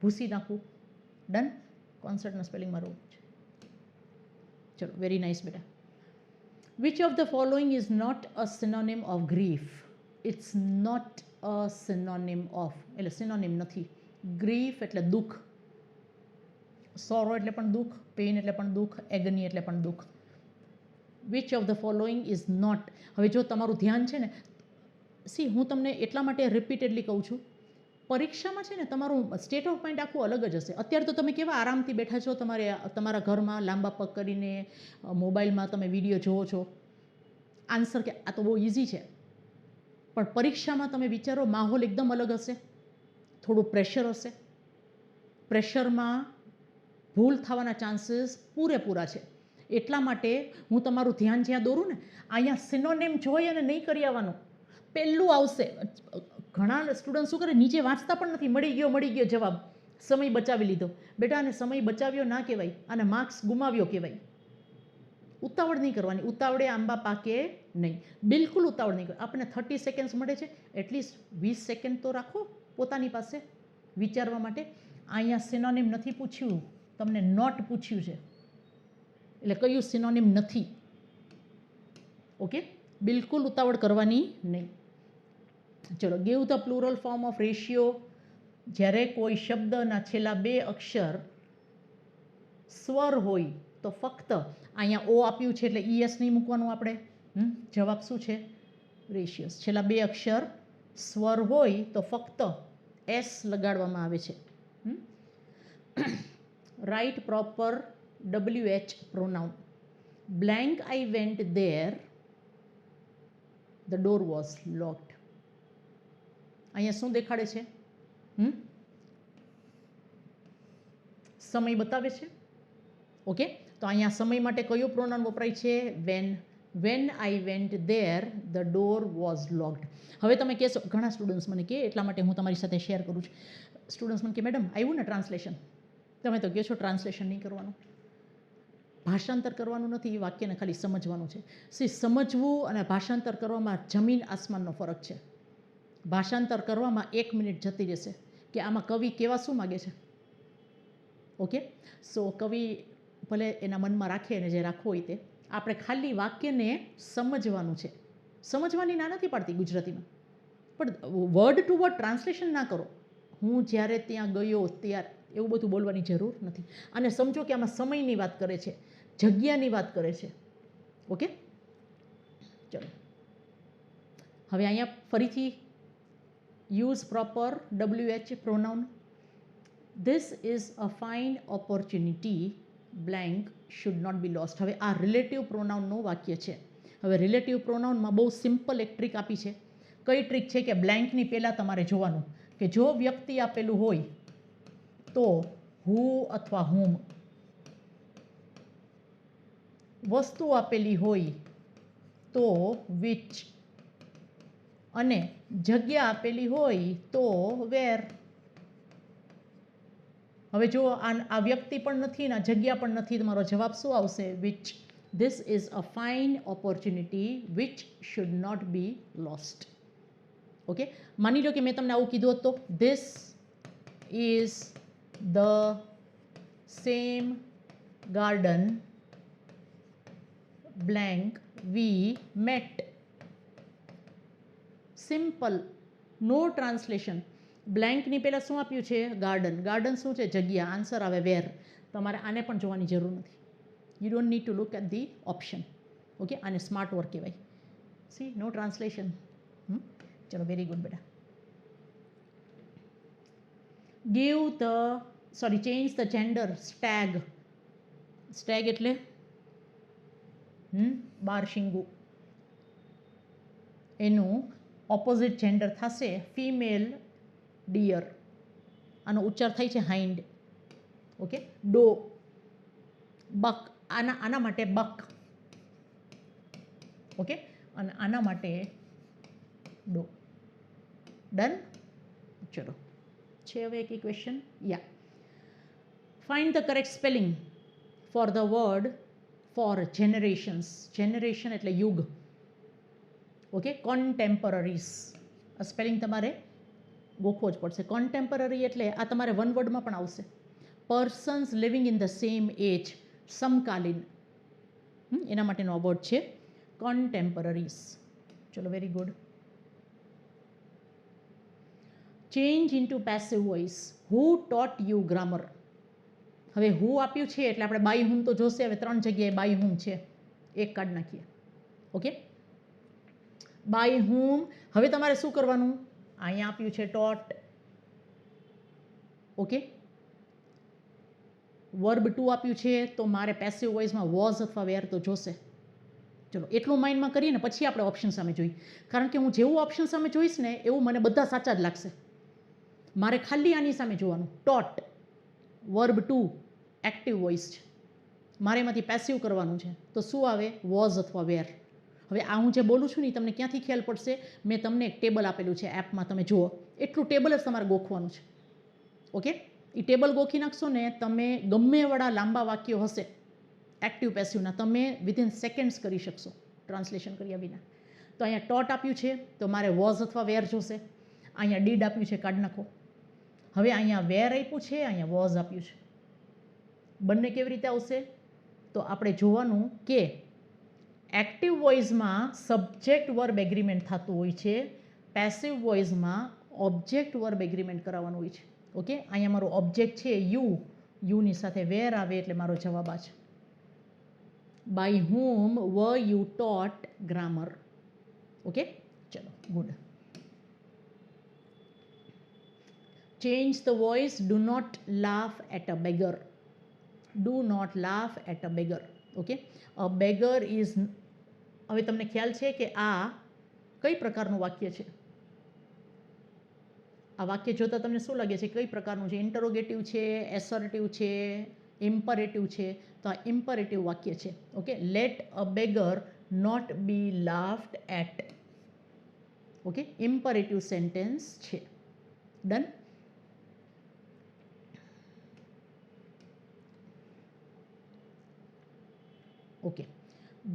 ભૂસી નાખવું. ડન. કોન્સર્ટના સ્પેલિંગ મારું છે. ચલો, વેરી નાઇસ બેટા. Which of the following is not a synonym of grief? It's not a synonym of, એટલે સિનોનિમ નથી. ગ્રીફ એટલે દુઃખ, સોરો એટલે પણ દુઃખ, પેઇન એટલે પણ દુઃખ, એગની એટલે પણ દુઃખ. Which of the following is not. હવે જો તમારું ધ્યાન છે ને, હું તમને એટલા માટે રિપીટેડલી કહું છું, પરીક્ષામાં છે ને તમારું સ્ટેટ ઓફ માઇન્ડ આખું અલગ જ હશે. અત્યારે તો તમે કેવા આરામથી બેઠા છો તમારા ઘરમાં લાંબા પગ કરીને, મોબાઈલમાં તમે વિડીયો જોવો છો, આન્સર કે આ તો બહુ ઇઝી છે. પણ પરીક્ષામાં તમે વિચારો, માહોલ એકદમ અલગ હશે, થોડું પ્રેશર હશે. પ્રેશરમાં ભૂલ થવાના ચાન્સીસ પૂરેપૂરા છે. એટલા માટે હું તમારું ધ્યાન જ્યાં દોરું ને, અહીંયા સિનોનિમ જોઈ અને નહીં કરી આવવાનું. પહેલું આવશે. ઘણા સ્ટુડન્ટ શું કરે, નીચે વાંચતા પણ નથી, મળી ગયો જવાબ, સમય બચાવી લીધો. બેટા, આને સમય બચાવ્યો ના કહેવાય, આને માર્ક્સ ગુમાવ્યો કહેવાય. ઉતાવળ નહીં કરવાની. ઉતાવળે આંબા પાકે નહીં. બિલકુલ ઉતાવળ નહીં કરવાની. આપણને 30 સેકન્ડ્સ મળે છે, એટલીસ્ટ 20 સેકન્ડ તો રાખો પોતાની પાસે વિચારવા માટે. અહીંયા સિનોનિમ નથી પૂછ્યું, તમને નોટ પૂછ્યું છે. એટલે કયું સિનોનિમ નથી. ઓકે, બિલકુલ ઉતાવળ કરવાની નહીં. ચલો, give the plural form of ratio. જ્યારે કોઈ શબ્દના છેલ્લા 2 અક્ષર સ્વર હોય તો ફક્ત અહીંયા ઓ આપ્યું છે એટલે ES નહીં મૂકવાનું આપણે. જવાબ શું છે? રેશિયોસ. છેલ્લા 2 અક્ષર સ્વર હોય તો ફક્ત S લગાડવામાં આવે છે. Right proper WH pronoun. Blank I went there, the door was locked. અહીંયા શું દેખાડે છે? સમય બતાવે છે. ઓકે, તો અહીંયા સમય માટે કયો પ્રોનાઉન વપરાય છે? When I went there the door was locked. હવે તમે કહેશો, ઘણા સ્ટુડન્ટ્સ મને કહે, એટલા માટે હું તમારી સાથે શેર કરું છું. સ્ટુડન્ટ્સ મને કે મેડમ આવ્યું ને ટ્રાન્સલેશન, તમે તો કહો છો ટ્રાન્સલેશન નહીં કરવાનું, ભાષાંતર કરવાનું નથી, એ વાક્યને ખાલી સમજવાનું છે. સમજવું અને ભાષાંતર કરવામાં જમીન આસમાનનો ફરક છે. ભાષાંતર કરવામાં 1 મિનિટ જતી રહેશે કે આમાં કવિ કેવા શું માગે છે. ઓકે, સો કવિ ભલે એના મનમાં રાખે અને જે રાખવું હોય તે, આપણે ખાલી વાક્યને સમજવાનું છે. સમજવાની ના નથી પાડતી ગુજરાતીમાં, પણ વર્ડ ટુ વર્ડ ટ્રાન્સલેશન ના કરો. હું જ્યારે ત્યાં ગયો ત્યારે એવું બધું બોલવાની જરૂર નથી. અને સમજો કે આમાં સમયની વાત કરે છે, જગ્યાની વાત કરે છે. ઓકે, ચલો હવે અહીંયા ફરીથી use proper WH pronoun. This is a fine opportunity, blank should not be lost. હવે આ રિલેટિવ પ્રોનાઉનનું વાક્ય છે. હવે રિલેટિવ પ્રોનાઉનમાં બહુ સિમ્પલ એક ટ્રીક આપી છે. કઈ ટ્રીક છે કે બ્લેન્કની પહેલાં તમારે જોવાનું કે જો વ્યક્તિ આપેલું હોય તો હુ અથવા હુમ, વસ્તુ આપેલી હોય તો વિચ, અને જગ્યા આપેલી હોય તો વેર. હવે જો આ વ્યક્તિ પણ નથી ને જગ્યા પણ નથી, તમારો જવાબ શું આવશે? Which. This is a fine opportunity which should not be lost. Okay, માની લો કે મેં તમને આવું કીધું હતું, this is the same garden blank we met. Simple, no translation. બ્લેન્કની પહેલાં શું આપ્યું છે? ગાર્ડન. ગાર્ડન શું છે? જગ્યા. આન્સર આવે વેર. તમારે આને પણ જોવાની જરૂર નથી. You don't need to look at the option. Okay, આને સ્માર્ટ વર્ક કહેવાય. See, no translation. ચલો, વેરી ગુડ બેટા. Give the, sorry, change the gender. Stag. Stag એટલે બારશિંગુ. એનું ઓપોઝિટ જેન્ડર થશે ફિમેલ ડિયર. આનો ઉચ્ચાર થાય છે હાઇન્ડ. ઓકે, ડો, બક. આના માટે બક. ઓકે, અને આના માટે ડો. ડન. ચલો, છે હવે એક question. Yeah, find the correct spelling. For the word for generations. Generation એટલે યુગ. ઓકે, કોન્ટેમ્પરરીઝ. સ્પેલિંગ તમારે ગોખવો જ પડશે. કોન્ટેમ્પરરી એટલે આ તમારે વન વર્ડમાં પણ આવશે. Persons living in the same age, સમકાલીન. એના માટેનો આ વર્ડ છે કોન્ટેમ્પરરીઝ. ચલો, very good. Change into passive voice. Who taught you grammar. હવે હુ આપ્યું છે એટલે આપણે બાય હુમ તો જોશે. હવે 3 જગ્યાએ બાય હુમ છે, એક કાઢ નાખીએ. ઓકે, બાય હુમ. હવે તમારે શું કરવાનું? અહીંયા આપ્યું છે ટોટ. ઓકે, વર્બ 2 આપ્યું છે તો મારે પેસિવ વોઇસમાં વોઝ અથવા વેર તો જોશે. ચલો, એટલું માઇન્ડમાં કરીએ ને પછી આપણે ઓપ્શન સામે જોઈએ. કારણ કે હું જેવું ઓપ્શન સામે જોઈશ ને એવું મને બધા સાચા જ લાગશે. મારે ખાલી આની સામે જોવાનું. ટોટ, વર્બ 2, એક્ટિવ વોઇસ છે. મારે એમાંથી પેસિવ કરવાનું છે તો શું આવે? વોઝ અથવા વેર. હવે આ હું જે બોલું છું ને તમને ક્યાંથી ખ્યાલ પડશે? મેં તમને એક ટેબલ આપેલું છે એપમાં, તમે જુઓ. એટલું ટેબલ જ તમારે ગોખવાનું છે. ઓકે, એ ટેબલ ગોખી નાખશો ને તમે ગમે એવડા લાંબા વાક્યો હશે એક્ટિવ પેસિવના, તમે વિધિન સેકન્ડ્સ કરી શકશો ટ્રાન્સલેશન કર્યા વિના. તો અહીંયા ટોટ આપ્યું છે તો મારે વોઝ અથવા વેર જોશે. અહીંયા ડીડ આપ્યું છે, કાઢી નાખો. હવે અહીંયા વેર આપ્યું છે, અહીંયા વોઝ આપ્યું છે. બંને કેવી રીતે આવશે? તો આપણે જોવાનું કે એક્ટિવ વોઇસમાં સબ્જેક્ટ વર્બ એગ્રીમેન્ટ થતું હોય છે, પેસિવ વોઇસમાં ઓબ્જેક્ટ વર્બ એગ્રીમેન્ટ કરાવવાનું હોય છે. ઓકે, અહીંયા મારો ઓબ્જેક્ટ છે યુ, યુની સાથે વેર આવે એટલે મારો જવાબ આ છે. By whom were you taught grammar. Okay, ચલો, good. Change the voice. Do not laugh at a beggar. Do not laugh at a beggar. Okay, a beggar is. હવે તમને ખ્યાલ છે કે આ કઈ પ્રકારનું વાક્ય છે? આ વાક્ય જોતાં તમને શું લાગે છે? કઈ પ્રકારનું છે? ઇન્ટરોગેટિવ છે, એસર્ટિવ છે, ઇમ્પરેટિવ છે? તો આ ઇમ્પરેટિવ વાક્ય છે. Okay, let a beggar not be laughed at. Okay, imperative sentence છે. Done. Okay,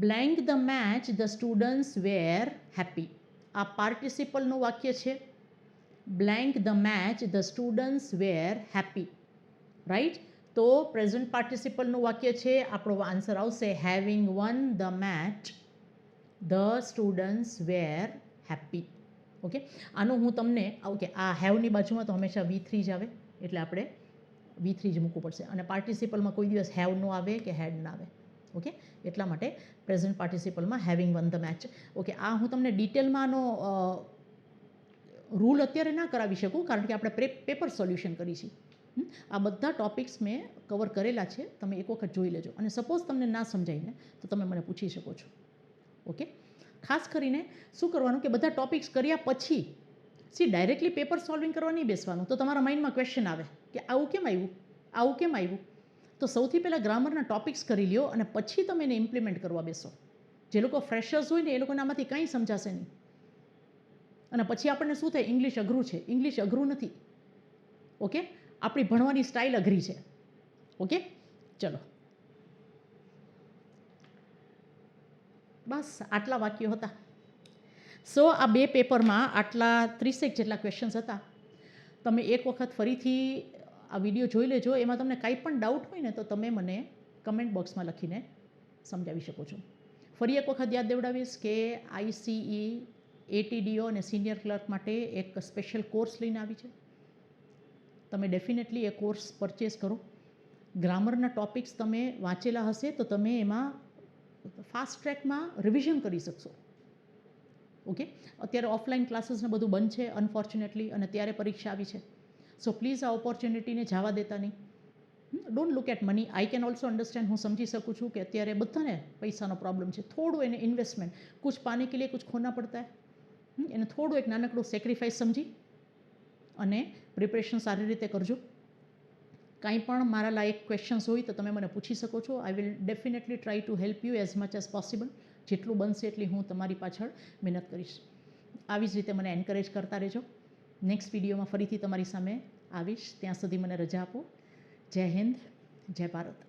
blank the match the students were happy. આ પાર્ટિસિપલનું વાક્ય છે. Blank the match the students were happy. Right? તો પ્રેઝન્ટ પાર્ટિસિપલનું વાક્ય છે. આપણો આન્સર આવશે having won the match the students were happy. Okay, આનું હું તમને ઓકે, આ હેવની બાજુમાં તો હંમેશા V3 જ આવે એટલે આપણે V3 જ મૂકવું પડશે. અને પાર્ટિસિપલમાં કોઈ દિવસ હેવ ન આવે કે હેડ ના આવે. ઓકે, એટલા માટે પ્રેઝન્ટ પાર્ટિસિપલમાં having won the match. Okay, આ હું તમને ડિટેલમાં આનો રૂલ અત્યારે ના કરાવી શકું કારણ કે આપણે પેપર સોલ્યુશન કરી છીએ. આ બધા ટોપિક્સ મેં કવર કરેલા છે, તમે એક વખત જોઈ લેજો. અને સપોઝ તમને ના સમજાય ને તો તમે મને પૂછી શકો છો. ઓકે, ખાસ કરીને શું કરવાનું કે બધા ટોપિક્સ કર્યા પછી ડાયરેક્ટલી પેપર સોલ્વિંગ કરવા નહીં બેસવાનું. તો તમારા માઇન્ડમાં ક્વેશ્ચન આવે કે આવું કેમ આવ્યું, આવું કેમ આવ્યું. તો સૌથી પહેલાં ગ્રામરના ટોપિક્સ કરી લ્યો અને પછી તમે એને ઇમ્પ્લિમેન્ટ કરવા બેસો. જે લોકો ફ્રેશર્સ હોય ને એ લોકોને આમાંથી કંઈ સમજાશે નહીં. અને પછી આપણને શું થાય? ઇંગ્લિશ અઘરું છે. ઇંગ્લિશ અઘરું નથી. ઓકે, આપણી ભણવાની સ્ટાઇલ અઘરી છે. ઓકે, ચલો, બસ આટલા વાક્યો હતા. સો આ બે પેપરમાં આટલા 30 જેટલા ક્વેશ્ચન્સ હતા. તમે એક વખત ફરીથી આ વિડીયો જોઈ લેજો. એમાં તમને કાંઈ પણ ડાઉટ હોય ને તો તમે મને કમેન્ટ બોક્સમાં લખીને સમજાવી શકો છો. ફરી એક વખત યાદ દેવડાવીશ કે ICE ATDO અને સિનિયર ક્લર્ક માટે એક સ્પેશિયલ કોર્સ લઈને આવી છે. તમે ડેફિનેટલી એ કોર્સ પરચેસ કરો. ગ્રામરના ટોપિક્સ તમે વાંચેલા હશે તો તમે એમાં ફાસ્ટ ટ્રેકમાં રિવિઝન કરી શકશો. ઓકે, અત્યારે ઓફલાઈન ક્લાસીસને બધું બંધ છે અનફોર્ચ્યુનેટલી, અને ત્યારે પરીક્ષા આવી છે. સો પ્લીઝ આ ઓપોર્ચ્યુનિટીને જવા દેતા નહીં. Don't look at money. I can also understand. હું સમજી શકું છું કે અત્યારે બધાને પૈસાનો પ્રોબ્લેમ છે. થોડું એને ઇન્વેસ્ટમેન્ટ, કુછ પાને કે લીએ કુછ ખોના પડતા હે. એને થોડું એક નાનકડું સેક્રિફાઈસ સમજી અને પ્રિપરેશન સારી રીતે કરજો. કાંઈ પણ મારા લાયક ક્વેશ્ચન્સ હોય તો તમે મને પૂછી શકો છો. I will definitely try to help you as much as possible. જેટલું બનશે એટલી હું તમારી પાછળ મહેનત કરીશ. આવી જ રીતે મને એન્કરેજ કરતા રહેજો. નેક્સ્ટ વિડીયોમાં ફરીથી તમારી સામે આવીશ. ત્યાં સુધી મને રજા આપો. જય હિન્દ, જય ભારત.